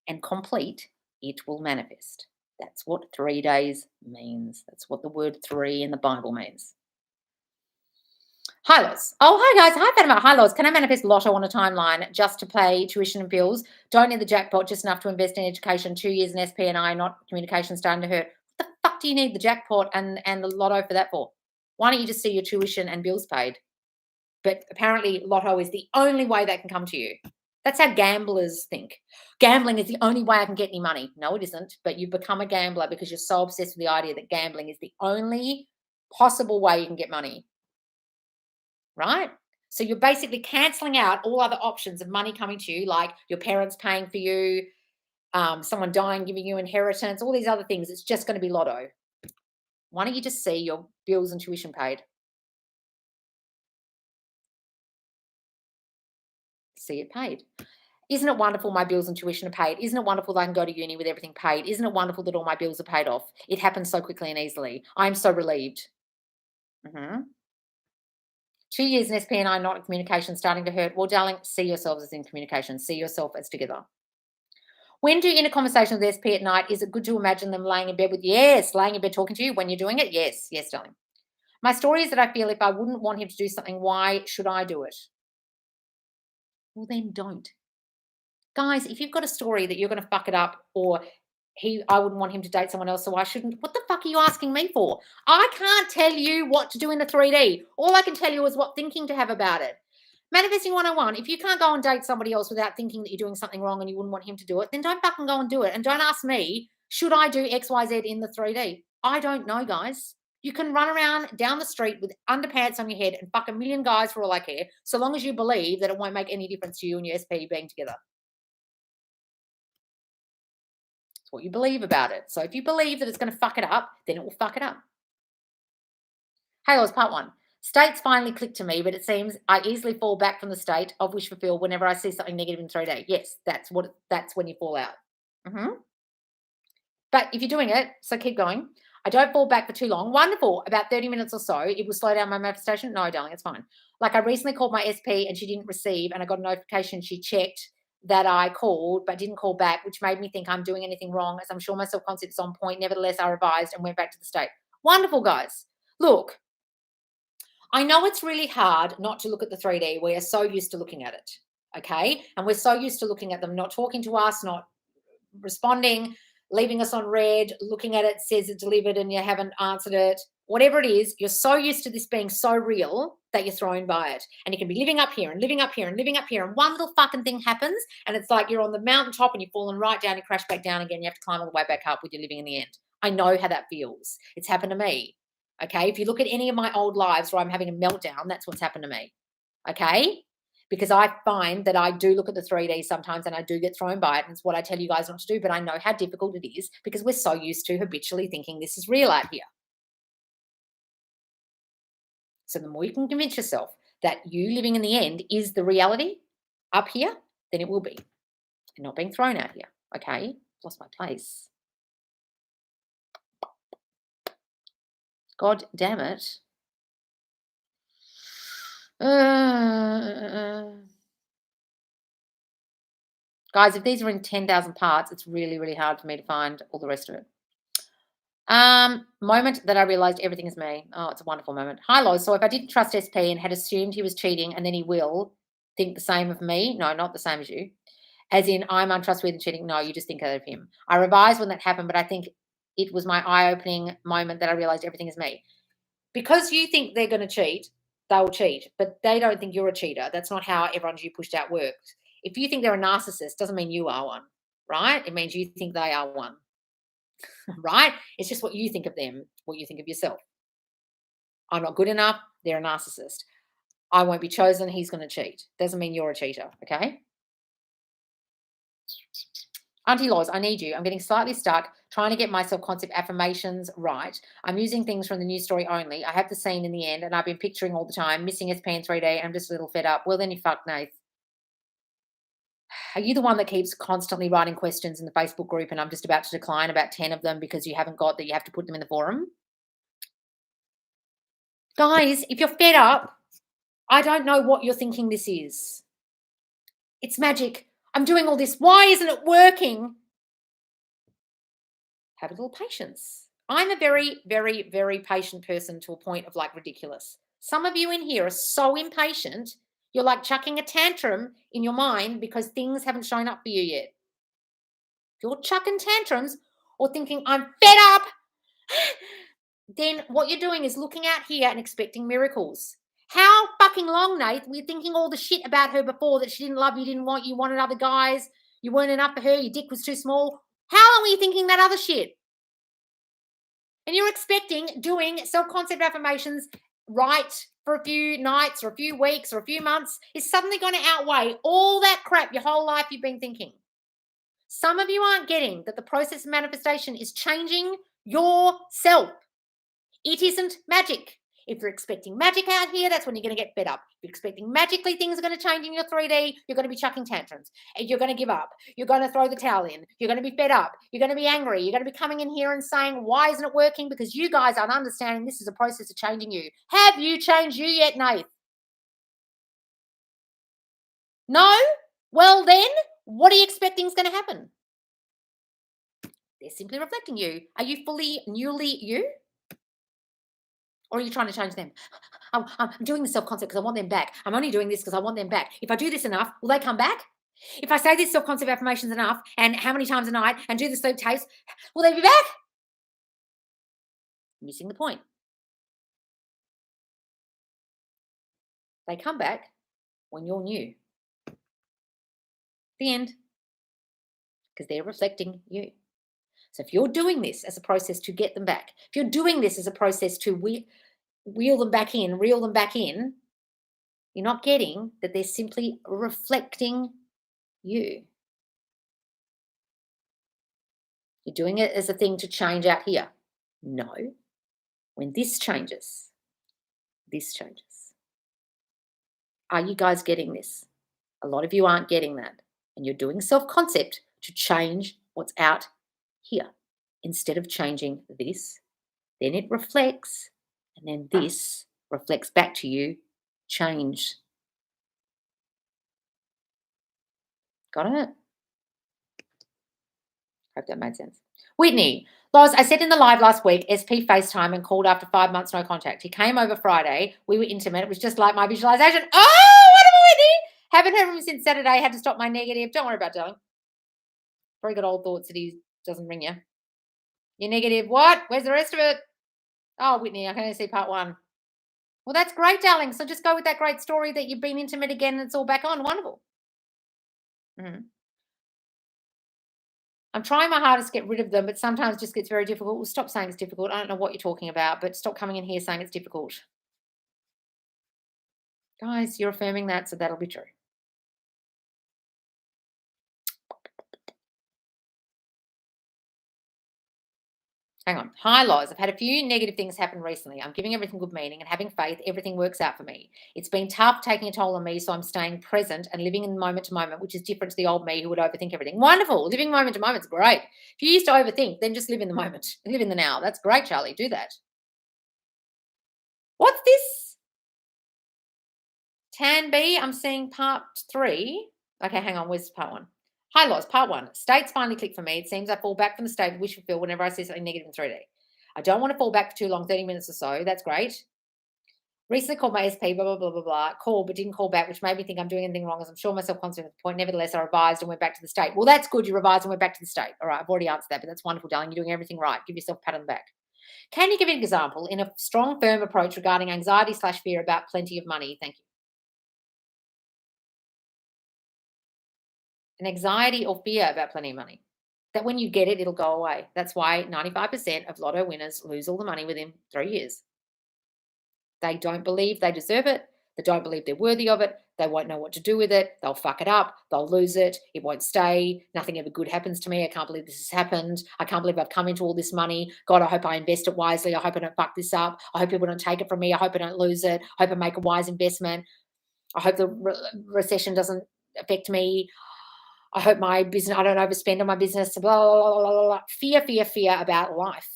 and complete, it will manifest. That's what 3 days means. That's what the word 3 in the Bible means. Hi, Loz. Oh, hi, guys. Hi, Fatima. Hi, Loz. Can I manifest lotto on a timeline just to pay tuition and bills? Don't need the jackpot, just enough to invest in education. 2 years in SP and I, not communication starting to hurt. What the fuck do you need the jackpot and the lotto for that for? Why don't you just see your tuition and bills paid? But apparently lotto is the only way that can come to you. That's how gamblers think. Gambling is the only way I can get any money. No, it isn't. But you become a gambler because you're so obsessed with the idea that gambling is the only possible way you can get money, right? So you're basically canceling out all other options of money coming to you, like your parents paying for you, someone dying, giving you inheritance, all these other things. It's just going to be lotto. Why don't you just see your bills and tuition paid? See it paid. Isn't it wonderful my bills and tuition are paid? Isn't it wonderful that I can go to uni with everything paid? Isn't it wonderful that all my bills are paid off? It happens so quickly and easily. I'm so relieved. 2 years in SP and I not in communication, starting to hurt. Well, darling, see yourselves as in communication. See yourself as together. When do inner conversations with SP at night? Is it good to imagine them laying in bed with you? Yes, laying in bed talking to you when you're doing it? Yes, yes, darling. My story is that I feel if I wouldn't want him to do something, why should I do it? Well, then don't. Guys, if you've got a story that you're going to fuck it up or I wouldn't want him to date someone else, so I shouldn't. What the fuck are you asking me for? I can't tell you what to do in the 3D. All I can tell you is what thinking to have about it. Manifesting 101, if you can't go and date somebody else without thinking that you're doing something wrong and you wouldn't want him to do it, then don't fucking go and do it. And don't ask me, should I do XYZ in the 3D? I don't know, guys. You can run around down the street with underpants on your head and fuck a million guys for all I care, so long as you believe that it won't make any difference to you and your SP being together. It's what you believe about it. So if you believe that it's going to fuck it up, then it will fuck it up. Halos, part 1. States finally click to me, but it seems I easily fall back from the state of wish fulfill whenever I see something negative in 3D. Yes, that's when you fall out. But if you're doing it, so keep going. I don't fall back for too long. Wonderful. About 30 minutes or so, it will slow down my manifestation. No, darling, it's fine. Like I recently called my SP and she didn't receive, and I got a notification she checked that I called but didn't call back, which made me think I'm doing anything wrong, as I'm sure my self-concept is on point. Nevertheless, I revised and went back to the state. Wonderful, guys. Look, I know it's really hard not to look at the 3D. We are so used to looking at it, okay? And we're so used to looking at them not talking to us, not responding, leaving us on red, looking at it, says it delivered and you haven't answered it. Whatever it is, you're so used to this being so real that you're thrown by it. And you can be living up here and living up here and living up here. And one little fucking thing happens and it's like you're on the mountaintop and you're falling right down, you crash back down again. You have to climb all the way back up with your living in the end. I know how that feels. It's happened to me. Okay. If you look at any of my old lives where I'm having a meltdown, that's what's happened to me. Okay. Because I find that I do look at the 3D sometimes and I do get thrown by it. And it's what I tell you guys not to do. But I know how difficult it is because we're so used to habitually thinking this is real out here. So the more you can convince yourself that you living in the end is the reality up here, then it will be. And not being thrown out here. Okay. Lost my place. God damn it. Guys, if these are in 10,000 parts, it's really, really hard for me to find all the rest of it. Moment that I realized everything is me. Oh, it's a wonderful moment. Hi, Loz. So if I didn't trust SP and had assumed he was cheating and then he will think the same of me, no, not the same as you, as in I'm untrustworthy and cheating. No, you just think of him. I revised when that happened, but I think it was my eye-opening moment that I realized everything is me. Because you think they're going to cheat, they'll cheat, but they don't think you're a cheater. That's not how everyone's you pushed out works. If you think they're a narcissist, doesn't mean you are one, right? It means you think they are one, right? It's just what you think of them, what you think of yourself. I'm not good enough. They're a narcissist. I won't be chosen. He's going to cheat. Doesn't mean you're a cheater, okay? Auntie Laws, I need you. I'm getting slightly stuck trying to get my self-concept affirmations right. I'm using things from the news story only. I have the scene in the end, and I've been picturing all the time, missing SP in 3D, and I'm just a little fed up. Well, then you fuck, Nath. Are you the one that keeps constantly writing questions in the Facebook group and I'm just about to decline about 10 of them because you haven't got that you have to put them in the forum? Guys, if you're fed up, I don't know what you're thinking this is. It's magic. I'm doing all this. Why isn't it working? Have a little patience. I'm a very, very, very patient person to a point of like ridiculous. Some of you in here are so impatient, you're like chucking a tantrum in your mind because things haven't shown up for you yet. If you're chucking tantrums or thinking, I'm fed up, then what you're doing is looking out here and expecting miracles. How fucking long, Nate, were you thinking all the shit about her before, that she didn't love you, didn't want you, wanted other guys, you weren't enough for her, your dick was too small? How long were you thinking that other shit? And you're expecting doing self-concept affirmations right for a few nights or a few weeks or a few months is suddenly going to outweigh all that crap your whole life you've been thinking. Some of you aren't getting that the process of manifestation is changing yourself. It isn't magic. If you're expecting magic out here, that's when you're going to get fed up. If you're expecting magically things are going to change in your 3D, you're going to be chucking tantrums. And you're going to give up. You're going to throw the towel in. You're going to be fed up. You're going to be angry. You're going to be coming in here and saying, why isn't it working? Because you guys aren't understanding this is a process of changing you. Have you changed you yet, Nath? No? Well then, what are you expecting is going to happen? They're simply reflecting you. Are you fully, newly you? Or are you trying to change them? I'm doing the self-concept because I want them back. I'm only doing this because I want them back. If I do this enough, will they come back? If I say these self-concept affirmations enough and how many times a night and do the sleep tapes, will they be back? Missing the point. They come back when you're new. The end. Because they're reflecting you. So if you're doing this as a process to get them back, if you're doing this as a process to wheel them back in, reel them back in, you're not getting that they're simply reflecting you. You're doing it as a thing to change out here. No. When this changes, this changes. Are you guys getting this? A lot of you aren't getting that. And you're doing self-concept to change what's out here. Instead of changing this, then it reflects, and then this reflects back to you, change. Got it? Hope that made sense. Whitney, Loz, I said in the live last week, SP FaceTime and called after 5 months, no contact. He came over Friday. We were intimate. It was just like my visualization. Oh, wonderful, Whitney. Haven't heard from him since Saturday. Had to stop my negative. Don't worry about it, darling. Very good old thoughts that he doesn't ring you. You're negative. What? Where's the rest of it? Oh, Whitney, I can only see part 1. Well, that's great, darling. So just go with that great story that you've been intimate again and it's all back on. Wonderful. I'm trying my hardest to get rid of them, but sometimes it just gets very difficult. Well, stop saying it's difficult. I don't know what you're talking about, but stop coming in here saying it's difficult. Guys, you're affirming that, so that'll be true. Hang on. Hi, Loz. I've had a few negative things happen recently. I'm giving everything good meaning and having faith everything works out for me. It's been tough taking a toll on me, so I'm staying present and living in moment to moment, which is different to the old me who would overthink everything. Wonderful. Living moment to moment is great. If you used to overthink, then just live in the moment. Live in the now. That's great, Charlie. Do that. What's this? Tan B, I'm seeing part 3. Okay, hang on. Where's part 1? Hi, Loz. Part 1. States finally click for me. It seems I fall back from the state of wish fulfill whenever I see something negative in 3D. I don't want to fall back for too long, 30 minutes or so. That's great. Recently called my SP, blah, blah, blah, blah, blah. Called, but didn't call back, which made me think I'm doing anything wrong, as I'm sure myself confident at the point. Nevertheless, I revised and went back to the state. Well, that's good. You revised and went back to the state. All right, I've already answered that, but that's wonderful, darling. You're doing everything right. Give yourself a pat on the back. Can you give an example in a strong, firm approach regarding anxiety/fear about plenty of money? Thank you. An anxiety or fear about plenty of money. That when you get it, it'll go away. That's why 95% of lotto winners lose all the money within 3 years. They don't believe they deserve it. They don't believe they're worthy of it. They won't know what to do with it. They'll fuck it up. They'll lose it. It won't stay. Nothing ever good happens to me. I can't believe this has happened. I can't believe I've come into all this money. God, I hope I invest it wisely. I hope I don't fuck this up. I hope people don't take it from me. I hope I don't lose it. I hope I make a wise investment. I hope the recession doesn't affect me. I hope my business, I don't overspend on my business, blah, blah, blah, blah, blah. Fear, fear, fear about life.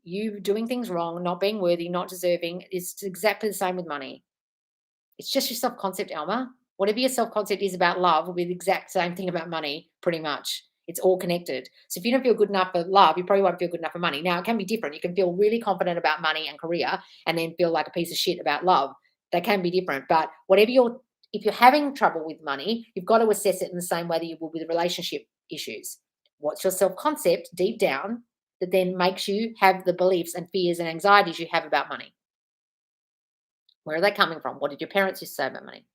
You doing things wrong, not being worthy, not deserving. It's exactly the same with money. It's just your self-concept, Alma. Whatever your self-concept is about love will be the exact same thing about money, pretty much. It's all connected. So if you don't feel good enough for love, you probably won't feel good enough for money. Now, it can be different. You can feel really confident about money and career and then feel like a piece of shit about love. They can be different. But if you're having trouble with money, you've got to assess it in the same way that you will with relationship issues. What's your self-concept deep down that then makes you have the beliefs and fears and anxieties you have about money? Where are they coming from? What did your parents used to say about money?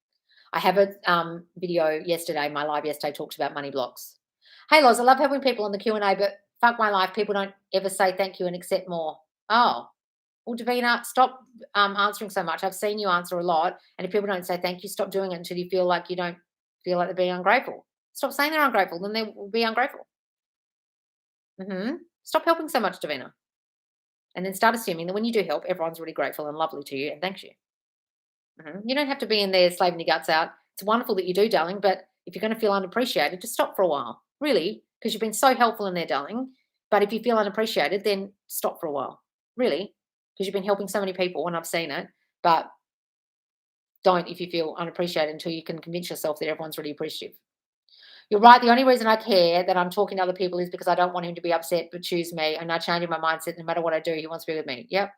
I have a video yesterday, my live yesterday talks about money blocks. Hey, Loz, I love helping people on the Q&A, but fuck my life, people don't ever say thank you and accept more. Oh, well, Davina, stop answering so much. I've seen you answer a lot, and if people don't say thank you, stop doing it until you feel like you don't feel like they're being ungrateful. Stop saying they're ungrateful, then they will be ungrateful. Stop helping so much, Davina. And then start assuming that when you do help, everyone's really grateful and lovely to you and thanks you. You don't have to be in there slaving your guts out. It's wonderful that you do, darling, but if you're going to feel unappreciated, just stop for a while, really, because you've been so helpful in there, darling. But if you feel unappreciated, then stop for a while, really, because you've been helping so many people and I've seen it. But don't if you feel unappreciated until you can convince yourself that everyone's really appreciative. You're right. The only reason I care that I'm talking to other people is because I don't want him to be upset but choose me. And I changing my mindset. No matter what I do, he wants to be with me. Yep.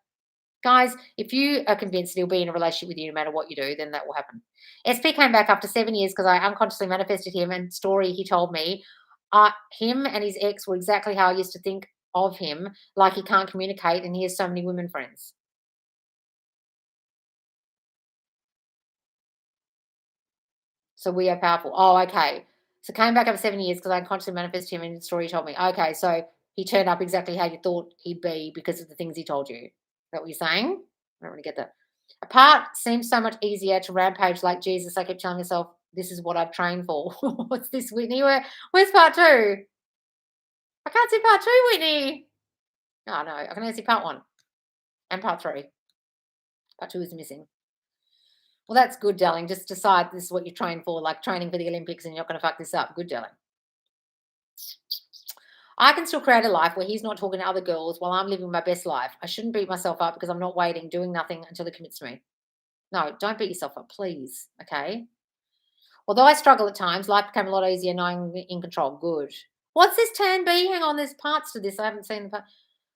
Guys, if you are convinced that he'll be in a relationship with you no matter what you do, then that will happen. SP came back after 7 years because I unconsciously manifested him, and story he told me, him and his ex were exactly how I used to think of him, like he can't communicate and he has so many women friends. So we are powerful. Oh, okay. So came back after 7 years because I unconsciously manifested him, and the story he told me. Okay, so he turned up exactly how you thought he'd be because of the things he told you. Is that what you're saying? I don't really get that. A part seems so much easier to rampage like Jesus. I kept telling myself, this is what I've trained for. What's this, Whitney? Where's part two? I can't see part two, Whitney. Oh, no, I can only see part one and part three. Part two is missing. Well, that's good, darling. Just decide this is what you're trained for, like training for the Olympics, and you're not going to fuck this up. Good, darling. I can still create a life where he's not talking to other girls while I'm living my best life. I shouldn't beat myself up because I'm not waiting, doing nothing until he commits to me. No, don't beat yourself up, please. Okay. Although I struggle at times, life became a lot easier knowing I'm in control. Good. What's this turn B? Hang on, there's parts to this. I haven't seen the part.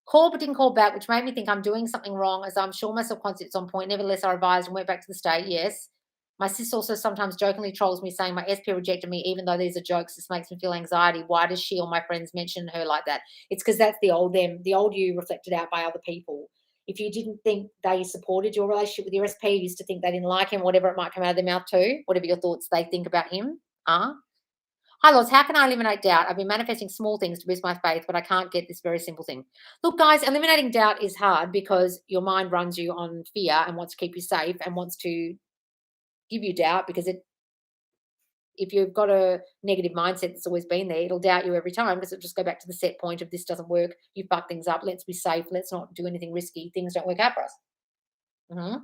Call but didn't call back, which made me think I'm doing something wrong, as I'm sure my subconscious on point. Nevertheless, I revised and went back to the state. Yes. My sis also sometimes jokingly trolls me saying my SP rejected me, even though these are jokes. This makes me feel anxiety. Why does she or my friends mention her like that? It's because that's the old them, the old you reflected out by other people. If you didn't think they supported your relationship with your SP, you used to think they didn't like him, whatever it might come out of their mouth too, whatever your thoughts they think about him are. Hi, Loz. How can I eliminate doubt? I've been manifesting small things to boost my faith, but I can't get this very simple thing. Look, guys, eliminating doubt is hard because your mind runs you on fear and wants to keep you safe and wants to give you doubt because if you've got a negative mindset that's always been there, it'll doubt you every time because it'll just go back to the set point of this doesn't work. You fuck things up. Let's be safe. Let's not do anything risky. Things don't work out for us.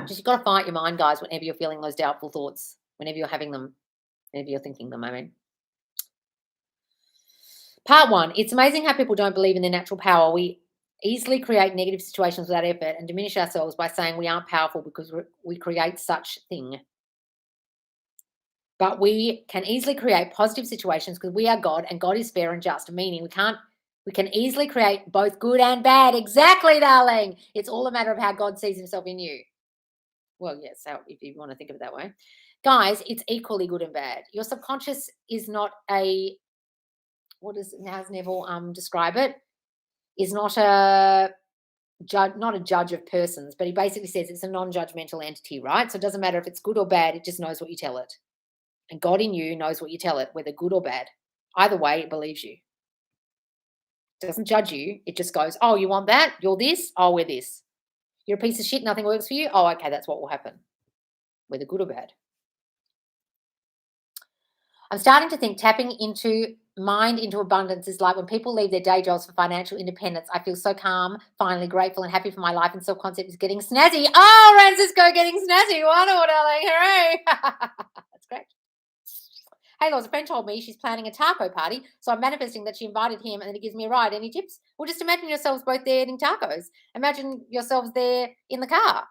Just you've got to fight your mind, guys, whenever you're feeling those doubtful thoughts, whenever you're having them, whenever you're thinking them, I mean. Part one, it's amazing how people don't believe in their natural power. We easily create negative situations without effort and diminish ourselves by saying we aren't powerful because we create such thing. But we can easily create positive situations because we are God and God is fair and just, meaning we can easily create both good and bad. Exactly, darling. It's all a matter of how God sees himself in you. Well, yes, if you want to think of it that way. Guys, it's equally good and bad. Your subconscious is not how's Neville describe it? Is not a judge of persons, but he basically says it's a non-judgmental entity, right? So it doesn't matter if it's good or bad, it just knows what you tell it. And God in you knows what you tell it, whether good or bad. Either way, it believes you. It doesn't judge you. It just goes, oh, you want that? You're this? Oh, we're this. You're a piece of shit. Nothing works for you? Oh, okay, that's what will happen, whether good or bad. I'm starting to think tapping into mind into abundance is like when people leave their day jobs for financial independence. I feel so calm, finally grateful and happy for my life, and self-concept is getting snazzy. Oh, Francisco getting snazzy. Wonderful, darling. Hooray. That's great. Hey, Loz, a friend told me she's planning a taco party, so I'm manifesting that she invited him and then he gives me a ride. Any tips? Well, just imagine yourselves both there eating tacos. Imagine yourselves there in the car.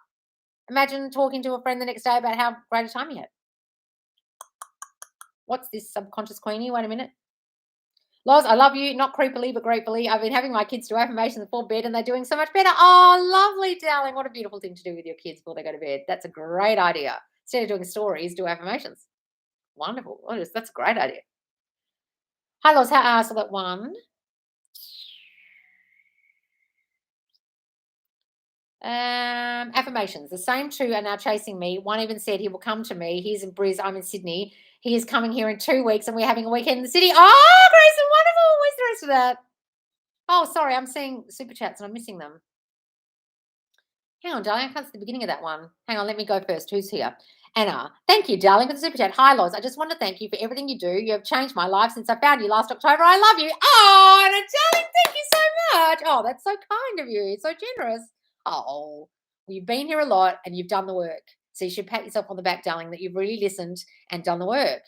Imagine talking to a friend the next day about how great a time you had. What's this subconscious queenie? Wait a minute. Loz, I love you, not creepily, but gratefully. I've been having my kids do affirmations before bed and they're doing so much better. Oh, lovely, darling. What a beautiful thing to do with your kids before they go to bed. That's a great idea. Instead of doing stories, do affirmations. Wonderful. That's a great idea. Hi, Loz. So that one. Affirmations. The same two are now chasing me. One even said he will come to me. He's in Bris. I'm in Sydney. He is coming here in 2 weeks, and we're having a weekend in the city. Oh, Grayson, wonderful. Where's the rest of that? Oh, sorry, I'm seeing super chats and I'm missing them. Hang on, darling. I can't see the beginning of that one. Hang on, let me go first. Who's here? Anna. Thank you, darling, for the super chat. Hi, Loz. I just want to thank you for everything you do. You have changed my life since I found you last October. I love you. Oh, Anna, darling, thank you so much. Oh, that's so kind of you. So generous. Oh, well, you've been here a lot and you've done the work. So you should pat yourself on the back, darling, that you've really listened and done the work.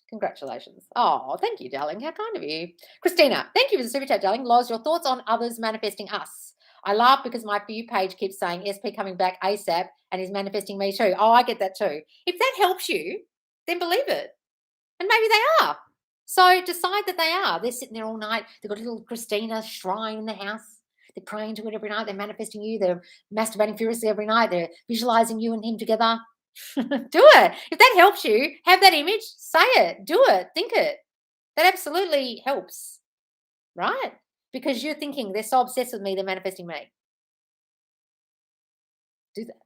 Congratulations. Oh, thank you, darling. How kind of you. Christina, thank you for the super chat, darling. Loz, your thoughts on others manifesting us. I laugh because my For You page keeps saying SP coming back ASAP and is manifesting me too. Oh, I get that too. If that helps you, then believe it. And maybe they are. So decide that they are. They're sitting there all night. They've got a little Christina shrine in the house. They're praying to it every night. They're manifesting you. They're masturbating furiously every night. They're visualizing you and him together. Do it. If that helps you, have that image, say it, do it, think it. That absolutely helps, right? Because you're thinking they're so obsessed with me, they're manifesting me. Do that.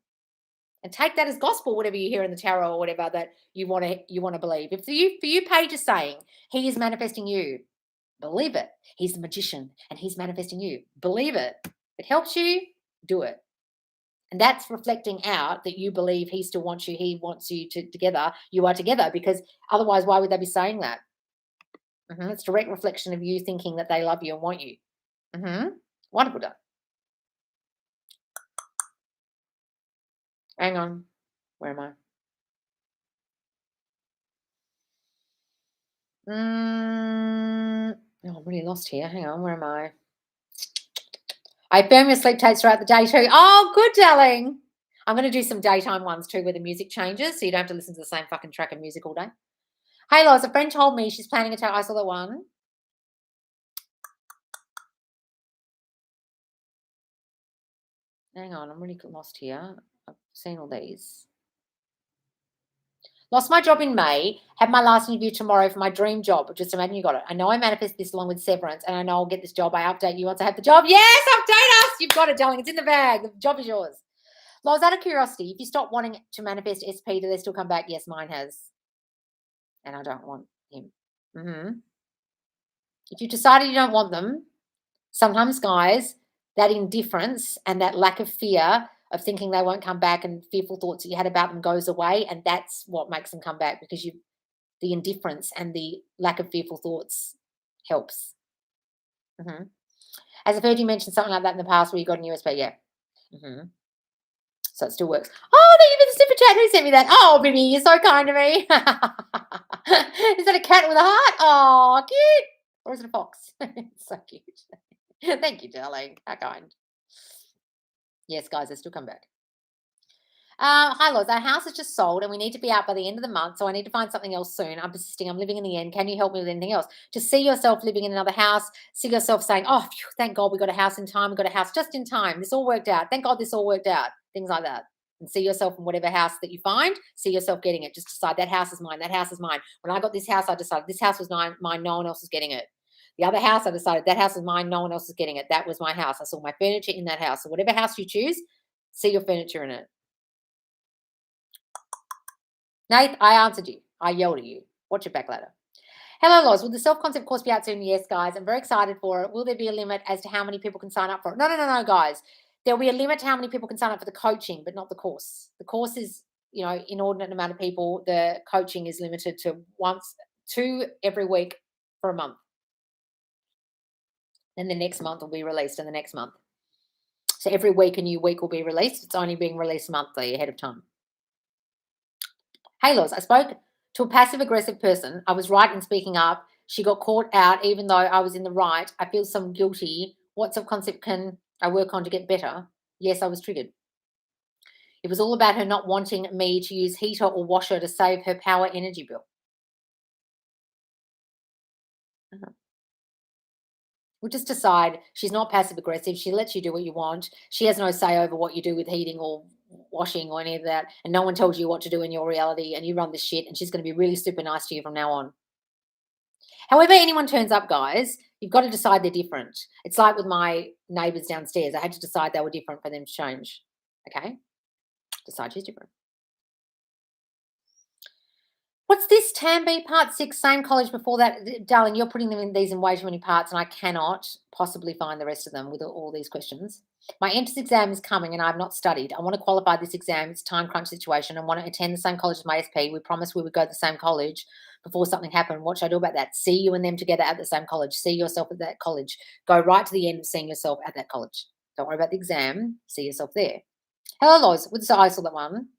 And take that as gospel, whatever you hear in the tarot or whatever that you want to believe. If For You page is saying he is manifesting you, believe it. He's the magician and he's manifesting you. Believe it. If it helps you, do it. And that's reflecting out that you believe he still wants you, he wants you together, you are together, because otherwise, why would they be saying that? It's direct reflection of you thinking that they love you and want you. Wonderful, done. Hang on. Where am I? I'm really lost here. Hang on. Where am I? I affirm your sleep takes throughout the day too. Oh, good, darling. I'm going to do some daytime ones too where the music changes so you don't have to listen to the same fucking track of music all day. Hey, Loz, a friend told me she's planning a I saw the one. Hang on, I'm really lost here. I've seen all these. Lost my job in May, have my last interview tomorrow for my dream job. Just imagine you got it. I know I manifest this along with severance, and I know I'll get this job. I update you once I have the job. Yes, update us. You've got it, darling. It's in the bag. The job is yours. Loz, out of curiosity, if you stop wanting to manifest SP, do they still come back? Yes, mine has. And I don't want him. If you've decided you don't want them, sometimes, guys, that indifference and that lack of fear of thinking they won't come back and fearful thoughts that you had about them goes away, and that's what makes them come back, because the indifference and the lack of fearful thoughts helps. As I've heard you mention something like that in the past where you got an USB, yeah. So it still works. Oh, thank you for the super chat. Who sent me that? Oh, baby, you're so kind to me. Is that a cat with a heart? Oh, cute. Or is it a fox? It's so cute. Thank you, darling. How kind. Yes, guys, they still come back. Hi, Loz. Our house is just sold and we need to be out by the end of the month, so I need to find something else soon. I'm persisting. I'm living in the end. Can you help me with anything else? Just see yourself living in another house. See yourself saying, oh, phew, thank God we got a house in time. We got a house just in time. This all worked out. Thank God this all worked out. Things like that. And see yourself in whatever house that you find. See yourself getting it. Just decide that house is mine. That house is mine. When I got this house, I decided this house was mine. No one else is getting it. The other house, I decided that house is mine. No one else is getting it. That was my house. I saw my furniture in that house. So whatever house you choose, see your furniture in it. Nate, I answered you. I yelled at you. Watch it back later. Hello, Loz. Will the self-concept course be out soon? Yes, guys. I'm very excited for it. Will there be a limit as to how many people can sign up for it? No, guys. There'll be a limit to how many people can sign up for the coaching, but not the course. The course is, inordinate amount of people. The coaching is limited to 2 every week for a month. Then the next month will be released, and the next month. So every week a new week will be released. It's only being released monthly ahead of time. Hey, Loz, I spoke to a passive-aggressive person. I was right in speaking up. She got caught out even though I was in the right. I feel some guilty. What self-concept can I work on to get better? Yes, I was triggered. It was all about her not wanting me to use heater or washer to save her power energy bill. We'll just decide she's not passive-aggressive. She lets you do what you want. She has no say over what you do with heating or washing or any of that, and no one tells you what to do in your reality, and you run this shit, and she's going to be really super nice to you from now on. However anyone turns up, guys, you've got to decide they're different. It's like with my neighbours downstairs. I had to decide they were different for them to change. Okay? Decide she's different. What's this? Tamby, part 6, same college before that. Darling, you're putting them in these in way too many parts, and I cannot possibly find the rest of them with all these questions. My entrance exam is coming, and I've not studied. I want to qualify this exam. It's a time crunch situation. I want to attend the same college as my SP. We promised we would go to the same college before something happened. What should I do about that? See you and them together at the same college. See yourself at that college. Go right to the end of seeing yourself at that college. Don't worry about the exam. See yourself there. Hello, Loz. With the I saw that one.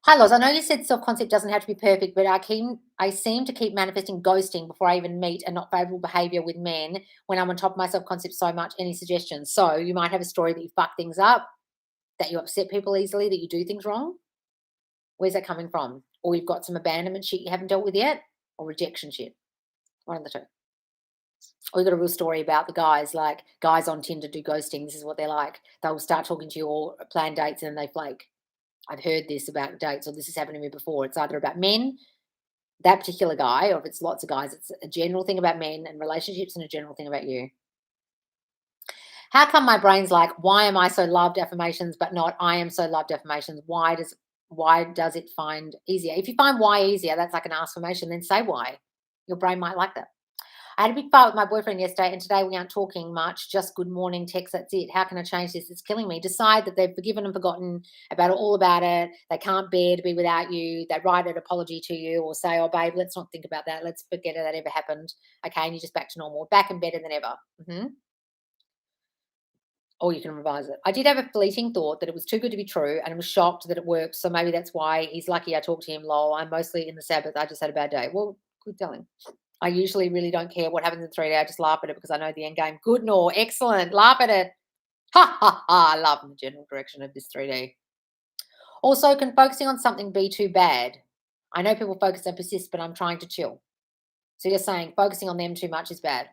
Hi, Loz. I know you said self-concept doesn't have to be perfect, but I seem to keep manifesting ghosting before I even meet and not favorable behavior with men when I'm on top of my self-concept so much. Any suggestions? So you might have a story that you fuck things up, that you upset people easily, that you do things wrong. Where's that coming from? Or you've got some abandonment shit you haven't dealt with yet, or rejection shit. One of the two. Or you've got a real story about the guys, like guys on Tinder do ghosting. This is what they're like. They'll start talking to you or plan dates and then they flake. I've heard this about dates, or this has happened to me before. It's either about men, that particular guy, or if it's lots of guys, it's a general thing about men and relationships and a general thing about you. How come my brain's like, why am I so loved affirmations, but not I am so loved affirmations? Why does it find easier? If you find why easier, that's like an affirmation, then say why. Your brain might like that. I had a big fight with my boyfriend yesterday, and today we aren't talking much, just good morning text, that's it. How can I change this? It's killing me. Decide that they've forgiven and forgotten all about it. They can't bear to be without you. They write an apology to you or say, oh, babe, let's not think about that. Let's forget that ever happened. Okay, and you're just back to normal, back and better than ever. Or you can revise it. I did have a fleeting thought that it was too good to be true, and I was shocked that it worked. So maybe that's why he's lucky I talked to him. Lol, I'm mostly in the Sabbath. I just had a bad day. Well, good telling. I usually really don't care what happens in 3D. I just laugh at it because I know the end game. Good, no, excellent. Laugh at it. Ha ha ha. I love the general direction of this 3D. Also, can focusing on something be too bad? I know people focus and persist, but I'm trying to chill. So you're saying focusing on them too much is bad?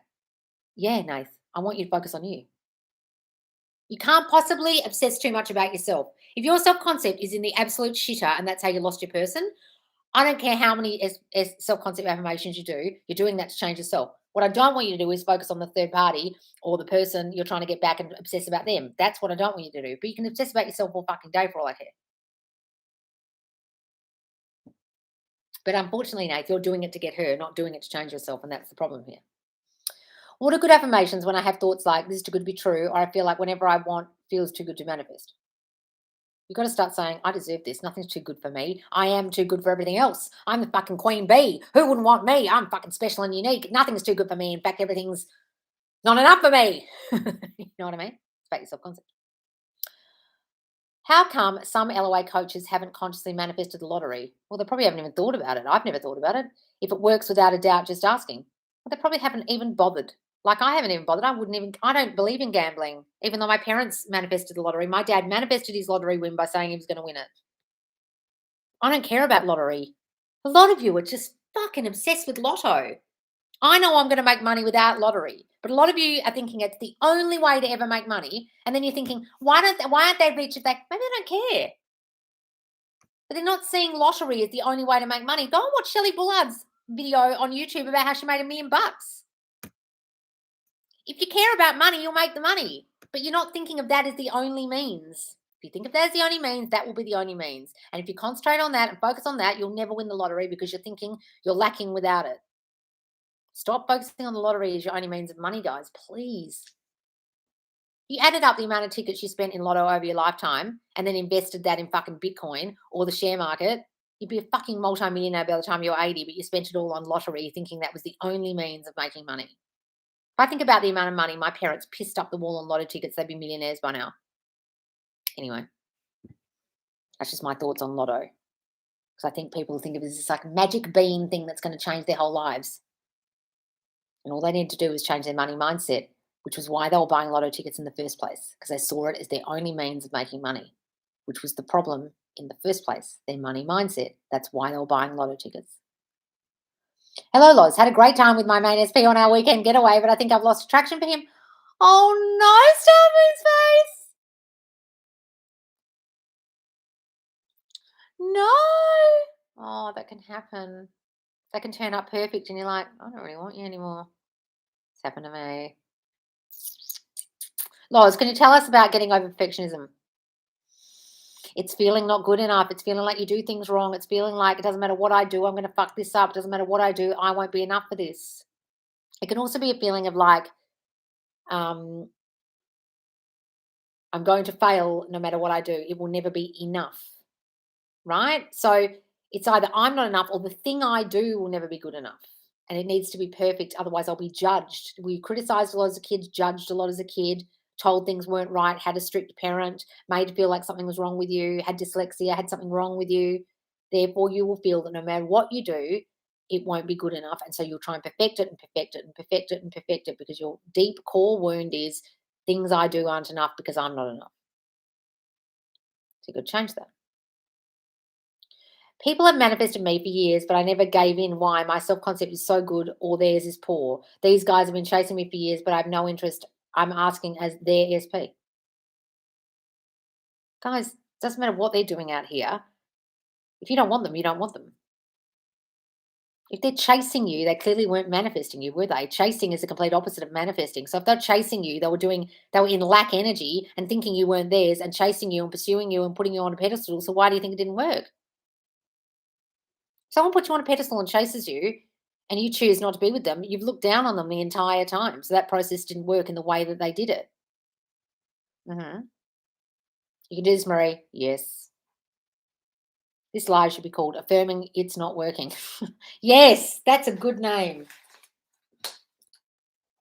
Yeah, Nath. I want you to focus on you. You can't possibly obsess too much about yourself. If your self-concept is in the absolute shitter and that's how you lost your person, I don't care how many self-concept affirmations you do, you're doing that to change yourself. What I don't want you to do is focus on the third party or the person you're trying to get back and obsess about them. That's what I don't want you to do. But you can obsess about yourself all fucking day for all I care. But unfortunately, Nate, you're doing it to get her, not doing it to change yourself, and that's the problem here. What are good affirmations when I have thoughts like this is too good to be true, or I feel like whenever I want feels too good to manifest? You've got to start saying, I deserve this. Nothing's too good for me. I am too good for everything else. I'm the fucking queen bee. Who wouldn't want me? I'm fucking special and unique. Nothing's too good for me. In fact, everything's not enough for me. You know what I mean? It's about your self-concept. How come some LOA coaches haven't consciously manifested the lottery? Well, they probably haven't even thought about it. I've never thought about it. If it works without a doubt, just asking. Well, they probably haven't even bothered. Like I haven't even bothered. I don't believe in gambling. Even though my parents manifested the lottery, my dad manifested his lottery win by saying he was going to win it. I don't care about lottery. A lot of you are just fucking obsessed with lotto. I know I'm going to make money without lottery, but a lot of you are thinking it's the only way to ever make money, and then you're thinking, why aren't they rich if they maybe they don't care? But they're not seeing lottery as the only way to make money. Go and watch Shelley Bullard's video on YouTube about how she made $1 million. If you care about money, you'll make the money, but you're not thinking of that as the only means. If you think of that as the only means, that will be the only means. And if you concentrate on that and focus on that, you'll never win the lottery because you're thinking you're lacking without it. Stop focusing on the lottery as your only means of money, guys, please. You added up the amount of tickets you spent in lotto over your lifetime and then invested that in fucking Bitcoin or the share market, you'd be a fucking multi-millionaire by the time you're 80, but you spent it all on lottery thinking that was the only means of making money. If I think about the amount of money my parents pissed up the wall on lotto tickets, they'd be millionaires by now. Anyway, that's just my thoughts on lotto. Because I think people think of it as this like magic bean thing that's going to change their whole lives. And all they need to do is change their money mindset, which was why they were buying lotto tickets in the first place, because they saw it as their only means of making money, which was the problem in the first place, their money mindset. That's why they were buying lotto tickets. Hello, Loz. Had a great time with my main SP on our weekend getaway, but I think I've lost attraction for him. Oh, no, Starmoon's face. No. Oh, that can happen. They can turn up perfect and you're like, I don't really want you anymore. It's happened to me. Loz, can you tell us about getting over perfectionism? It's feeling not good enough. It's feeling like you do things wrong. It's feeling like it doesn't matter what I do, I'm going to fuck this up. It doesn't matter what I do, I won't be enough for this. It can also be a feeling of like, um, I'm going to fail no matter what I do. It will never be enough. Right? So it's either I'm not enough or the thing I do will never be good enough. And it needs to be perfect. Otherwise, I'll be judged. We criticized a lot as a kid, judged a lot as a kid, told things weren't right, had a strict parent, made feel like something was wrong with you, had dyslexia, had something wrong with you. Therefore, you will feel that no matter what you do, it won't be good enough. And so you'll try and perfect it and perfect it and perfect it and perfect it because your deep core wound is things I do aren't enough because I'm not enough. So you could change that. People have manifested me for years, but I never gave in why. My self concept is so good or theirs is poor. These guys have been chasing me for years, but I have no interest. I'm asking as their ESP. Guys, doesn't matter what they're doing out here. If you don't want them, you don't want them. If they're chasing you, they clearly weren't manifesting you, were they? Chasing is the complete opposite of manifesting. So if they're chasing you, they were in lack energy and thinking you weren't theirs and chasing you and pursuing you and putting you on a pedestal. So why do you think it didn't work? Someone puts you on a pedestal and chases you, and you choose not to be with them, you've looked down on them the entire time. So that process didn't work in the way that they did it. Hmm. You can do this, Marie. Yes. This live should be called Affirming It's Not Working. Yes, that's a good name.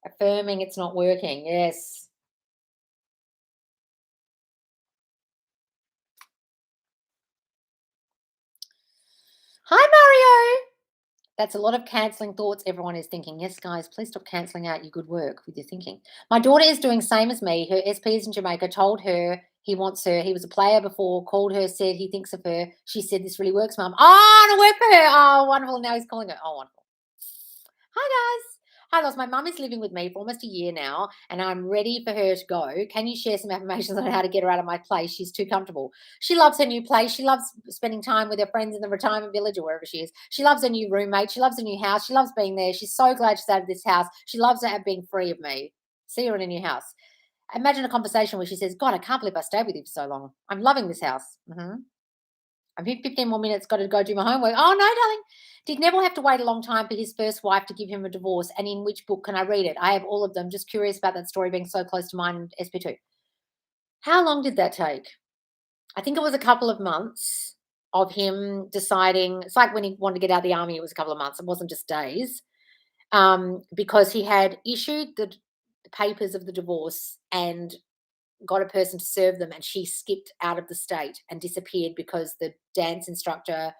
Affirming It's Not Working. Yes. Hi, Mario. That's a lot of cancelling thoughts everyone is thinking. Yes, guys, please stop cancelling out your good work with your thinking. My daughter is doing same as me. Her SP is in Jamaica, told her he wants her. He was a player before, called her, said he thinks of her. She said, this really works, Mum. Oh, it'll work for her. Oh, wonderful. Now he's calling her. Oh, wonderful. Hi, guys. Hi, Loz. My mum is living with me for almost a year now, and I'm ready for her to go. Can you share some affirmations on how to get her out of my place? She's too comfortable. She loves her new place. She loves spending time with her friends in the retirement village or wherever she is. She loves her new roommate. She loves her new house. She loves being there. She's so glad she's out of this house. She loves being free of me. See her in a new house. Imagine a conversation where she says, God, I can't believe I stayed with you for so long. I'm loving this house. I'm here 15 more minutes, got to go do my homework. Oh, no, darling. Did Neville have to wait a long time for his first wife to give him a divorce? And in which book can I read it? I have all of them. Just curious about that story being so close to mine and SP2. How long did that take? I think it was a couple of months of him deciding. It's like when he wanted to get out of the army, it was a couple of months. It wasn't just days. Because he had issued the papers of the divorce and got a person to serve them, and she skipped out of the state and disappeared because the dance instructor,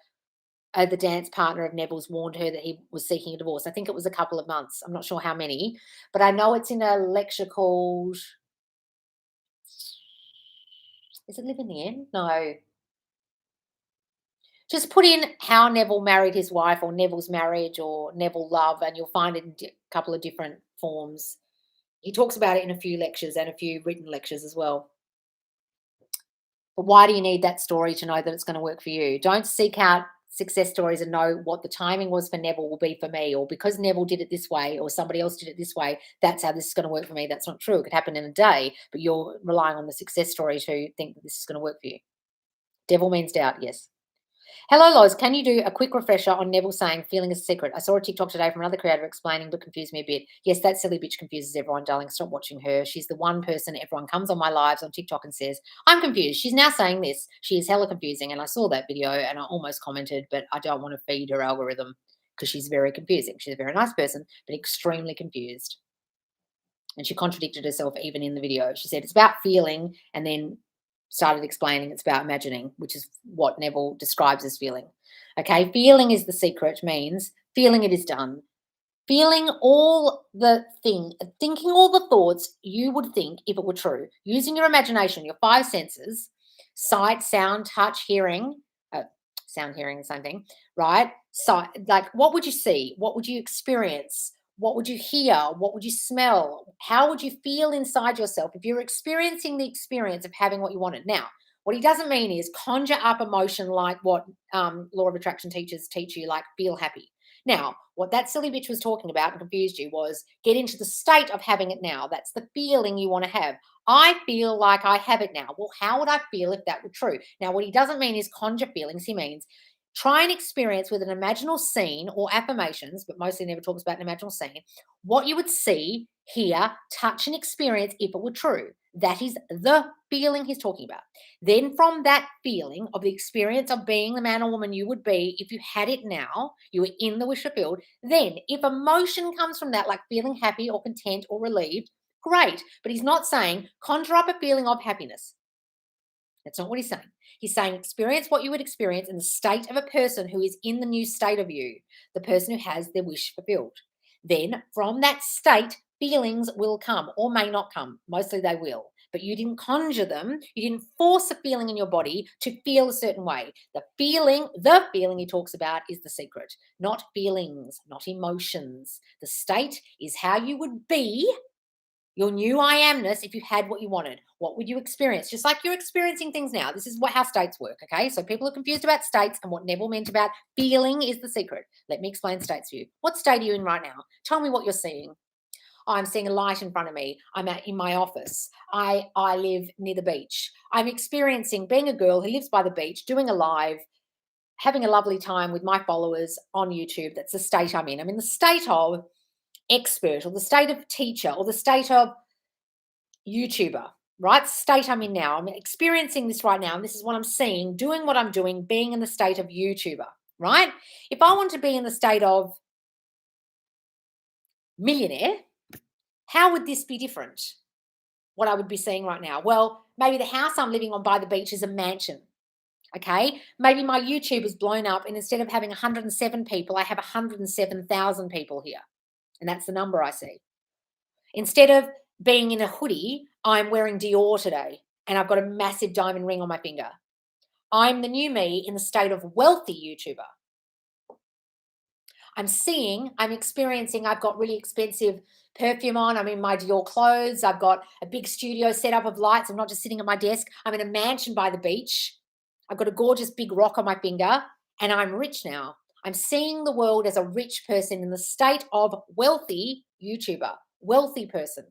the dance partner of Neville's, warned her that he was seeking a divorce. I think it was a couple of months. I'm not sure how many, but I know it's in a lecture called, is it Live in the End? No. Just put in how Neville married his wife or Neville's marriage or Neville love, and you'll find it in a couple of different forms. He talks about it in a few lectures and a few written lectures as well. But why do you need that story to know that it's going to work for you? Don't seek out success stories and know what the timing was for Neville will be for me, or because Neville did it this way or somebody else did it this way, that's how this is going to work for me. That's not true. It could happen in a day, but you're relying on the success story to think that this is going to work for you. Devil means doubt, yes. Hello, Loz. Can you do a quick refresher on Neville saying feeling is a secret? I saw a TikTok today from another creator explaining, but confused me a bit. Yes, that silly bitch confuses everyone, darling. Stop watching her. She's the one person everyone comes on my lives on TikTok and says, I'm confused. She's now saying this. She is hella confusing. And I saw that video and I almost commented, but I don't want to feed her algorithm because she's very confusing. She's a very nice person, but extremely confused. And she contradicted herself even in the video. She said it's about feeling and then started explaining it's about imagining, which is what Neville describes as feeling. Okay, feeling is the secret, means feeling it is done. Feeling all the thinking all the thoughts you would think if it were true, using your imagination, your five senses, sight, sound, touch, hearing, sound, hearing, the same thing, right? So, like, what would you see? What would you experience? What would you hear? What would you smell? How would you feel inside yourself if you're experiencing the experience of having what you wanted? Now, what he doesn't mean is conjure up emotion like what law of attraction teachers teach you, like feel happy. Now, what that silly bitch was talking about and confused you was get into the state of having it now. That's the feeling you want to have. I feel like I have it now. Well, how would I feel if that were true? Now, what he doesn't mean is conjure feelings. He means try and experience with an imaginal scene or affirmations, but mostly never talks about an imaginal scene, what you would see, hear, touch, and experience if it were true. That is the feeling he's talking about. Then, from that feeling of the experience of being the man or woman you would be if you had it now, you were in the wish fulfilled, then if emotion comes from that, like feeling happy or content or relieved, great. But he's not saying conjure up a feeling of happiness. That's not what he's saying. He's saying experience what you would experience in the state of a person who is in the new state of you, the person who has their wish fulfilled. Then from that state, feelings will come or may not come. Mostly they will. But you didn't conjure them. You didn't force a feeling in your body to feel a certain way. The feeling he talks about is the secret, not feelings, not emotions. The state is how you would be, your new I amness, if you had what you wanted. What would you experience? Just like you're experiencing things now. This is how states work, okay? So people are confused about states, and what Neville meant about feeling is the secret. Let me explain states for you. What state are you in right now? Tell me what you're seeing. I'm seeing a light in front of me. I'm in my office. I live near the beach. I'm experiencing being a girl who lives by the beach, doing a live, having a lovely time with my followers on YouTube. That's the state I'm in. I'm in the state of expert, or the state of teacher, or the state of YouTuber, right? State I'm in now. I'm experiencing this right now, and this is what I'm seeing, doing what I'm doing, being in the state of YouTuber, right? If I want to be in the state of millionaire, how would this be different? What I would be seeing right now? Well, maybe the house I'm living on by the beach is a mansion. Okay, maybe my YouTube is blown up, and instead of having 107 people, I have 107,000 people here. And that's the number I see. Instead of being in a hoodie, I'm wearing Dior today, and I've got a massive diamond ring on my finger. I'm the new me in the state of wealthy YouTuber. I'm experiencing, I've got really expensive perfume on. I'm in my Dior clothes. I've got a big studio set up of lights. I'm not just sitting at my desk. I'm in a mansion by the beach. I've got a gorgeous big rock on my finger, and I'm rich now. I'm seeing the world as a rich person in the state of wealthy YouTuber, wealthy person.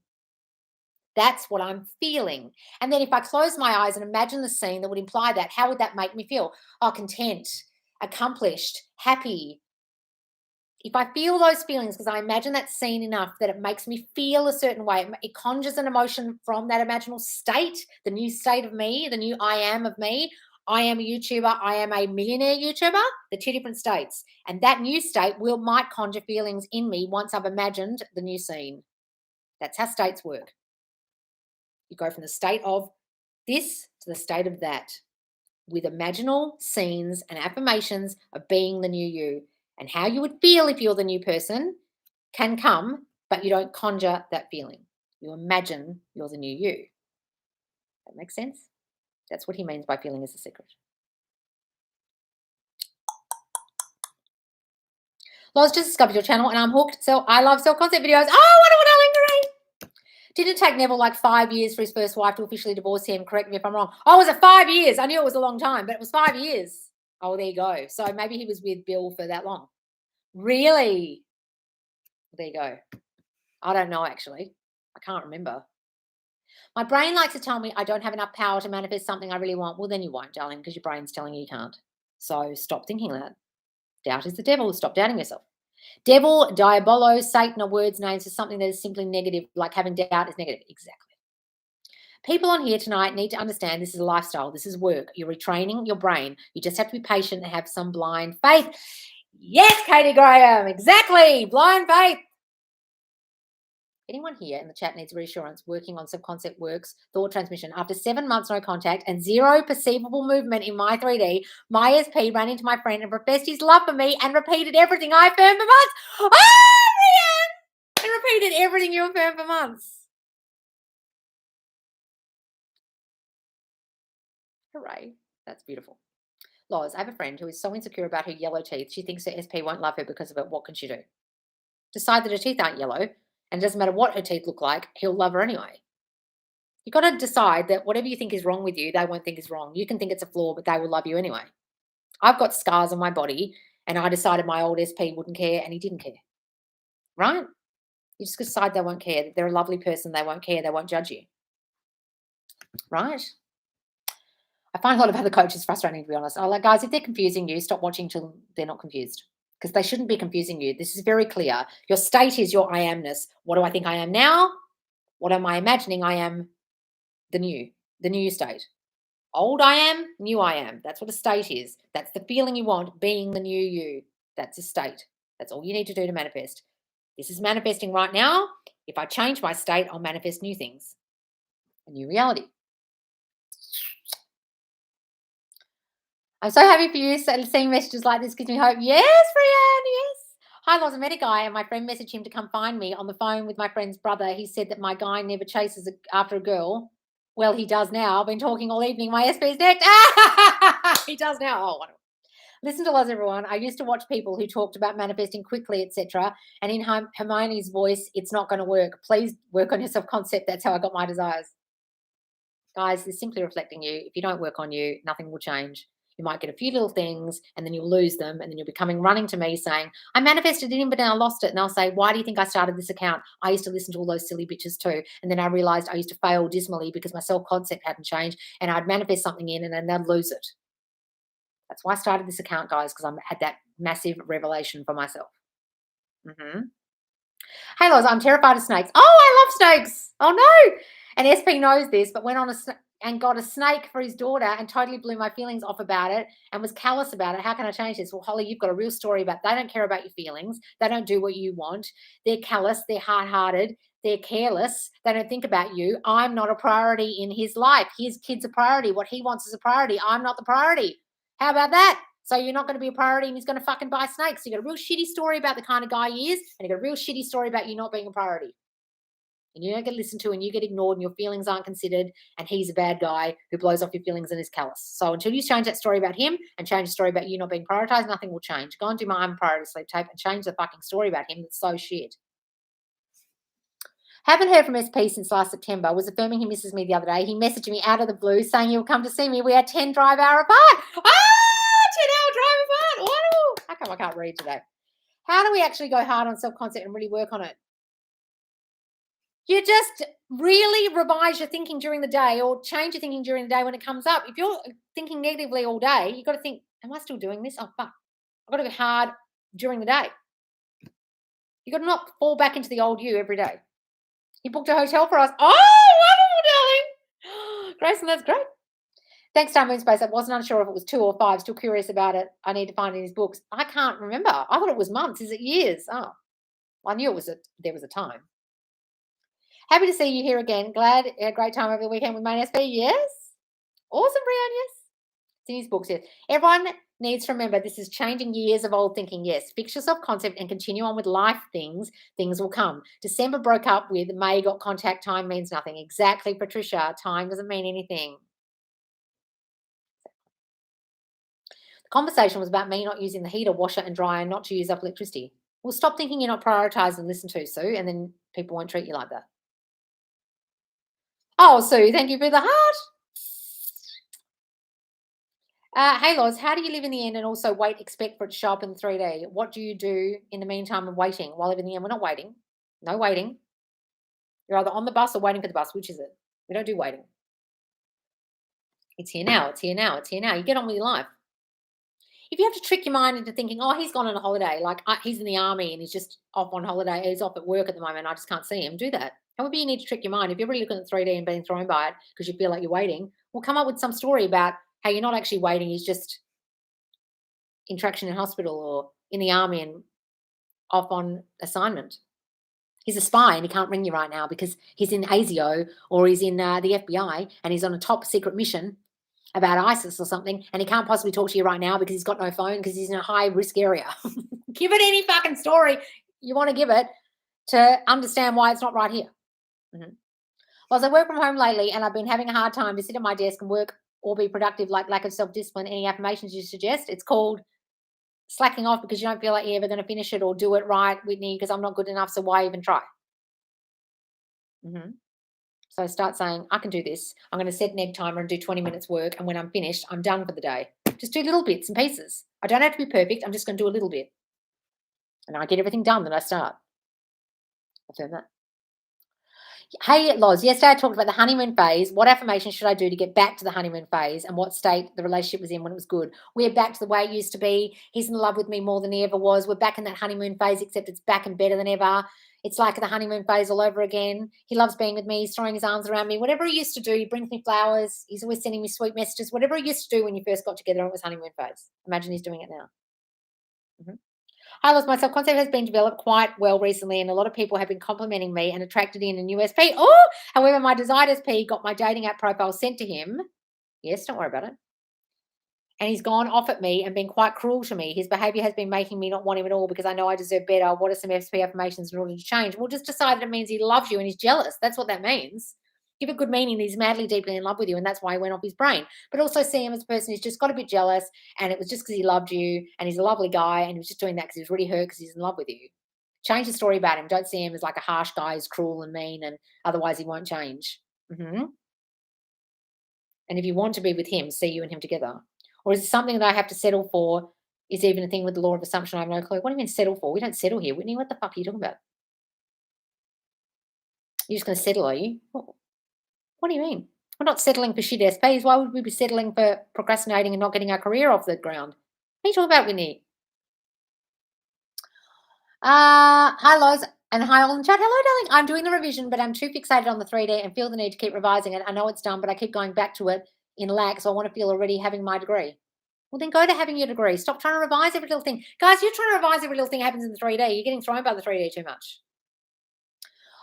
That's what I'm feeling. And then if I close my eyes and imagine the scene that would imply that, how would that make me feel? Oh, content, accomplished, happy. If I feel those feelings, because I imagine that scene enough that it makes me feel a certain way, it conjures an emotion from that imaginal state, the new state of me, the new I am of me. I am a YouTuber. I am a millionaire YouTuber. They're two different states. And that new state might conjure feelings in me once I've imagined the new scene. That's how states work. You go from the state of this to the state of that with imaginal scenes and affirmations of being the new you. And how you would feel if you're the new person can come, but you don't conjure that feeling. You imagine you're the new you. That makes sense? That's what he means by feeling is the secret. Loz, just discovered your channel and I'm hooked. So I love self-concept videos. Oh, wonderful, darling, great. Didn't it take Neville like 5 years for his first wife to officially divorce him? Correct me if I'm wrong. Oh, was it 5 years? I knew it was a long time, but it was 5 years. Oh, there you go. So maybe he was with Bill for that long. Really? There you go. I don't know, actually. I can't remember. My brain likes to tell me I don't have enough power to manifest something I really want. Well, then you won't, darling, because your brain's telling you you can't. So stop thinking that. Doubt is the devil. Stop doubting yourself. Devil, diabolo, Satan are words, names for something that is simply negative, like having doubt is negative. Exactly. People on here tonight need to understand this is a lifestyle. This is work. You're retraining your brain. You just have to be patient and have some blind faith. Yes, Katie Graham. Exactly. Blind faith. Anyone here in the chat needs reassurance working on subconcept works, thought transmission. After 7 months, no contact and zero perceivable movement in my 3D, my SP ran into my friend and professed his love for me and repeated everything I affirmed for months. Oh, Rianne! And repeated everything you affirmed for months. Hooray. That's beautiful. Loz, I have a friend who is so insecure about her yellow teeth, she thinks her SP won't love her because of it. What can she do? Decide that her teeth aren't yellow, and it doesn't matter what her teeth look like, he'll love her anyway. You've got to decide that whatever you think is wrong with you, they won't think is wrong. You can think it's a flaw, but they will love you anyway. I've got scars on my body, And I decided my old SP wouldn't care, and he didn't care, right? You just decide they won't care. They're a lovely person. They won't care. They won't judge you, right? I find a lot of other coaches frustrating, to be honest. I'm like, guys, if they're confusing you, stop watching till they're not confused, because they shouldn't be confusing you. This is very clear. Your state is your I amness. What do I think I am now? What am I imagining I am? The new state. Old I am, new I am. That's what a state is. That's the feeling you want, being the new you. That's a state. That's all you need to do to manifest. This is manifesting right now. If I change my state, I'll manifest new things, a new reality. I'm so happy for you. Seeing messages like this gives me hope. Yes, Brianne, yes. Hi, Loz, I met a guy and my friend messaged him to come find me on the phone with my friend's brother. He said that my guy never chases after a girl. Well, he does now. I've been talking all evening. My SP's next. He does now. Oh, wonderful. Listen to Loz, everyone. I used to watch people who talked about manifesting quickly, etc. And in Hermione's voice, it's not going to work. Please work on your self-concept. That's how I got my desires. Guys, they're simply reflecting you. If you don't work on you, nothing will change. You might get a few little things and then you'll lose them. And then you'll be coming running to me saying, I manifested it in, but then I lost it. And I'll say, why do you think I started this account? I used to listen to all those silly bitches too. And then I realized I used to fail dismally because my self-concept hadn't changed, and I'd manifest something in and then I'd lose it. That's why I started this account, guys, because I had that massive revelation for myself. Hey, Loz, I'm terrified of snakes. Oh, I love snakes. Oh, no. And SP knows this, but went on and got a snake for his daughter and totally blew my feelings off about it and was callous about it. How can I change this? Well, Holly, you've got a real story about they don't care about your feelings. They don't do what you want. They're callous. They're hard-hearted. They're careless. They don't think about you. I'm not a priority in his life. His kid's a priority. What he wants is a priority. I'm not the priority. How about that? So you're not going to be a priority and he's going to fucking buy snakes. So you got a real shitty story about the kind of guy he is, and you got a real shitty story about you not being a priority. And you don't get listened to and you get ignored and your feelings aren't considered, and he's a bad guy who blows off your feelings and is callous. So until you change that story about him and change the story about you not being prioritized, nothing will change. Go and do my I'm a priority sleep tape and change the fucking story about him that's so shit. Haven't heard from SP since last September. Was affirming he misses me the other day. He messaged me out of the blue saying he'll come to see me. We are 10 drive hour apart. 10-hour drive apart. Wonderful. How come I can't read today? How do we actually go hard on self-concept and really work on it? You just really revise your thinking during the day, or change your thinking during the day when it comes up. If you're thinking negatively all day, you've got to think, am I still doing this? Oh, fuck. I've got to go hard during the day. You've got to not fall back into the old you every day. He booked a hotel for us. Oh, wonderful, darling. Grayson, that's great. Thanks, Time Moon Space. I wasn't unsure if it was 2 or 5. Still curious about it. I need to find it in his books. I can't remember. I thought it was months. Is it years? Oh, I knew it was there was a time. Happy to see you here again. Glad you had a great time over the weekend with Main SB. Yes. Awesome, Brian. Yes. It's in his books. Yes. Everyone needs to remember this is changing years of old thinking. Yes. Fix your self-concept and continue on with life things. Things will come. December broke up with May got contact. Time means nothing. Exactly, Patricia. Time doesn't mean anything. The conversation was about me not using the heater, washer, and dryer, not to use up electricity. Well, stop thinking you're not prioritized and listen to, Sue, and then people won't treat you like that. Oh, Sue, thank you for the heart. Hey, Loz, how do you live in the end and also wait, expect for it to show up in 3D? What do you do in the meantime of waiting? While living in the end, we're not waiting. No waiting. You're either on the bus or waiting for the bus. Which is it? We don't do waiting. It's here now. It's here now. It's here now. You get on with your life. If you have to trick your mind into thinking, oh, he's gone on a holiday, like he's in the army and he's just off on holiday, he's off at work at the moment, I just can't see him, do that. However, you need to trick your mind. If you're really looking at 3D and being thrown by it because you feel like you're waiting, well, come up with some story about how you're not actually waiting. He's just in traction in hospital or in the army and off on assignment. He's a spy and he can't ring you right now because he's in ASIO or he's in the FBI and he's on a top secret mission about ISIS or something, and he can't possibly talk to you right now because he's got no phone because he's in a high risk area. Give it any fucking story you want to give it to understand why it's not right here. Well, as I work from home lately and I've been having a hard time to sit at my desk and work or be productive, like lack of self-discipline, any affirmations you suggest? It's called slacking off because you don't feel like you're ever going to finish it or do it right, Whitney, because I'm not good enough, so why even try? So start saying, I can do this. I'm going to set an egg timer and do 20 minutes work, and when I'm finished, I'm done for the day. Just do little bits and pieces. I don't have to be perfect. I'm just going to do a little bit. And I get everything done that I start. Affirm that. Hey, Loz, yesterday I talked about the honeymoon phase. What affirmation should I do to get back to the honeymoon phase and what state the relationship was in when it was good? We're back to the way it used to be. He's in love with me more than he ever was. We're back in that honeymoon phase, except it's back and better than ever. It's like the honeymoon phase all over again. He loves being with me. He's throwing his arms around me. Whatever he used to do, he brings me flowers. He's always sending me sweet messages. Whatever he used to do when you first got together, it was honeymoon phase. Imagine he's doing it now. Mm-hmm. Hi, Loz. My self-concept has been developed quite well recently, and a lot of people have been complimenting me and attracted in an USP. Oh, however, my desired SP got my dating app profile sent to him. Yes, don't worry about it. And he's gone off at me and been quite cruel to me. His behavior has been making me not want him at all because I know I deserve better. What are some SP affirmations in order to change? Well, just decide that it means he loves you and he's jealous. That's what that means. Give it good meaning. He's madly, deeply in love with you, and that's why he went off his brain. But also see him as a person who's just got a bit jealous, and it was just because he loved you, and he's a lovely guy, and he was just doing that because he was really hurt because he's in love with you. Change the story about him. Don't see him as like a harsh guy who's cruel and mean, and otherwise he won't change. And if you want to be with him, see you and him together. Or is it something that I have to settle for? Is even a thing with the law of assumption? I have no clue. What do you mean settle for? We don't settle here, Whitney. What the fuck are you talking about? You're just going to settle, are you? What do you mean? We're not settling for shit SPs. Why would we be settling for procrastinating and not getting our career off the ground? What are you talking about, Whitney? Hi, Loz, and hi, all in the chat. Hello, darling. I'm doing the revision, but I'm too fixated on the 3D and feel the need to keep revising it. I know it's done, but I keep going back to it in lag, so I want to feel already having my degree. Well, then go to having your degree. Stop trying to revise every little thing. Guys, you're trying to revise every little thing that happens in the 3D. You're getting thrown by the 3D too much.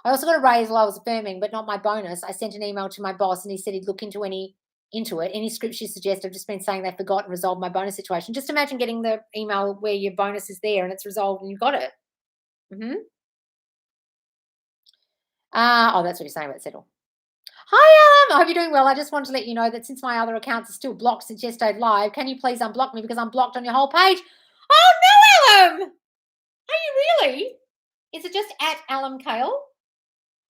I also got a raise while I was affirming, but not my bonus. I sent an email to my boss, and he said he'd look into it. Any scripts you suggest, I've just been saying they've forgotten and resolved my bonus situation. Just imagine getting the email where your bonus is there and it's resolved and you've got it. Oh, that's what you're saying about settle. Hi, I hope you're doing well. I just wanted to let you know that since my other accounts are still blocked since yesterday's live, can you please unblock me because I'm blocked on your whole page? Oh, no, Alan! Are you really? Is it just at Alan Kale?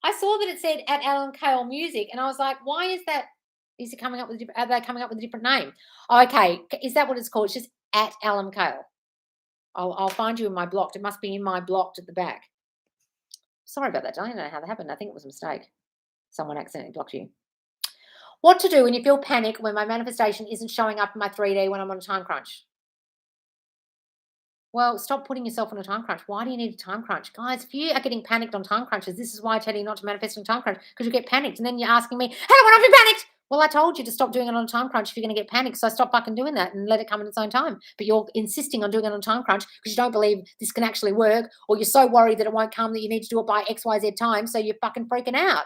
I saw that it said at Alan Kale Music, and I was like, why is that? Is it coming up with are they coming up with a different name? Oh, okay. Is that what it's called? It's just at Alan Kale. I'll find you in my blocked. It must be in my blocked at the back. Sorry about that. I don't know how that happened. I think it was a mistake. Someone accidentally blocked you. What to do when you feel panic when my manifestation isn't showing up in my 3D when I'm on a time crunch? Well, stop putting yourself on a time crunch. Why do you need a time crunch? Guys, if you are getting panicked on time crunches, this is why I tell you not to manifest on time crunch, because you get panicked. And then you're asking me, how do I not be panicked? Well, I told you to stop doing it on a time crunch if you're going to get panicked. So stop fucking doing that and let it come in its own time. But you're insisting on doing it on a time crunch because you don't believe this can actually work, or you're so worried that it won't come that you need to do it by XYZ time. So you're fucking freaking out.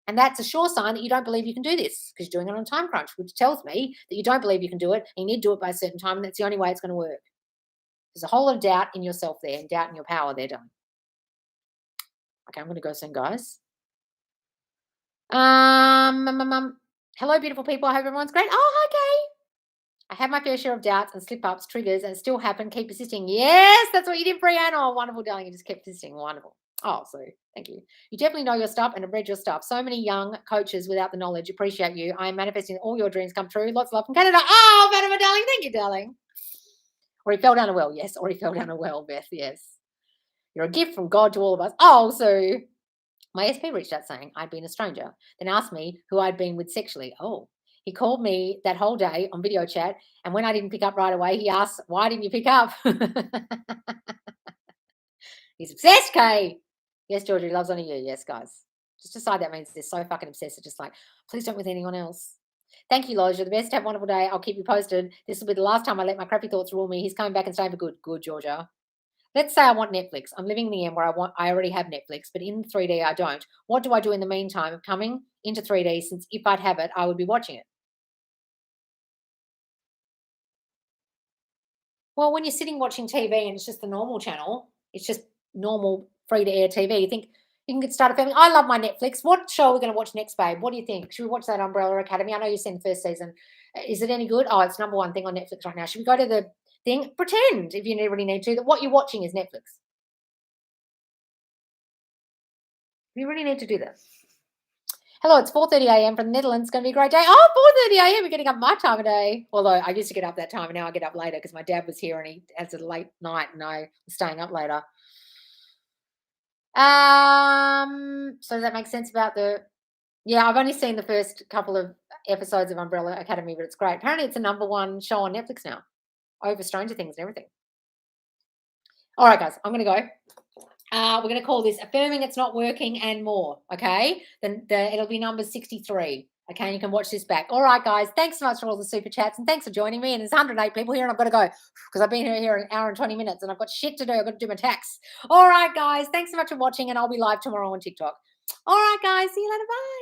And that's a sure sign that you don't believe you can do this because you're doing it on a time crunch, which tells me that you don't believe you can do it and you need to do it by a certain time. And that's the only way it's going to work. There's a whole lot of doubt in yourself there and doubt in your power there, darling. Okay, I'm going to go soon, guys. Hello, beautiful people. I hope everyone's great. Oh, hi, Kay. I have my fair share of doubts and slip-ups, triggers, and still happen. Keep persisting. Yes, that's what you did, Brianna. Oh, wonderful, darling. You just kept persisting. Wonderful. Oh, so thank you. You definitely know your stuff and have read your stuff. So many young coaches without the knowledge. Appreciate you. I am manifesting all your dreams come true. Lots of love from Canada. Oh, Fatima, darling. Thank you, darling. Or he fell down a well. Yes, or he fell down a well, Beth. Yes. You're a gift from God to all of us. Oh, so my SP reached out saying I'd been a stranger, then asked me who I'd been with sexually. Oh, he called me that whole day on video chat, and when I didn't pick up right away, he asked, why didn't you pick up? He's obsessed, Kay. Yes, Georgia, he loves only you. Yes, guys. Just decide that means they're so fucking obsessed. It's just like, please don't with anyone else. Thank you, Loz. You're the best. Have a wonderful day. I'll keep you posted. This will be the last time I let my crappy thoughts rule me. He's coming back and staying for good. Good, Georgia. Let's say I want Netflix. I'm living in the end where I already have Netflix, but in 3D I don't. What do I do in the meantime of coming into 3D, since if I'd have it, I would be watching it? Well, when you're sitting watching TV and it's just the normal channel, it's just normal free-to-air TV, you think you can get started filming. I love my Netflix. What show are we going to watch next, babe? What do you think? Should we watch that Umbrella Academy? I know you've seen the first season. Is it any good? Oh, it's number one thing on Netflix right now. Should we go to the thing? Pretend, if you really need to, that what you're watching is Netflix. You really need to do that. Hello, it's 4:30 a.m. from the Netherlands. It's going to be a great day. Oh, 4:30 a.m. We're getting up my time of day. Although I used to get up that time, and now I get up later because my dad was here and he has a late night, and I'm staying up later. So does that make sense about the? Yeah, I've only seen the first couple of episodes of Umbrella Academy, but it's great. Apparently, it's a #1 show on Netflix now, over Stranger Things and everything. All right, guys, I'm going to go. We're going to call this affirming it's not working and more. Okay, then it'll be number 63. Okay, and you can watch this back. All right, guys, thanks so much for all the super chats and thanks for joining me. And there's 108 people here, and I've got to go because I've been here an hour and 20 minutes, and I've got shit to do. I've got to do my tax. All right, guys, thanks so much for watching, and I'll be live tomorrow on TikTok. All right, guys, see you later. Bye.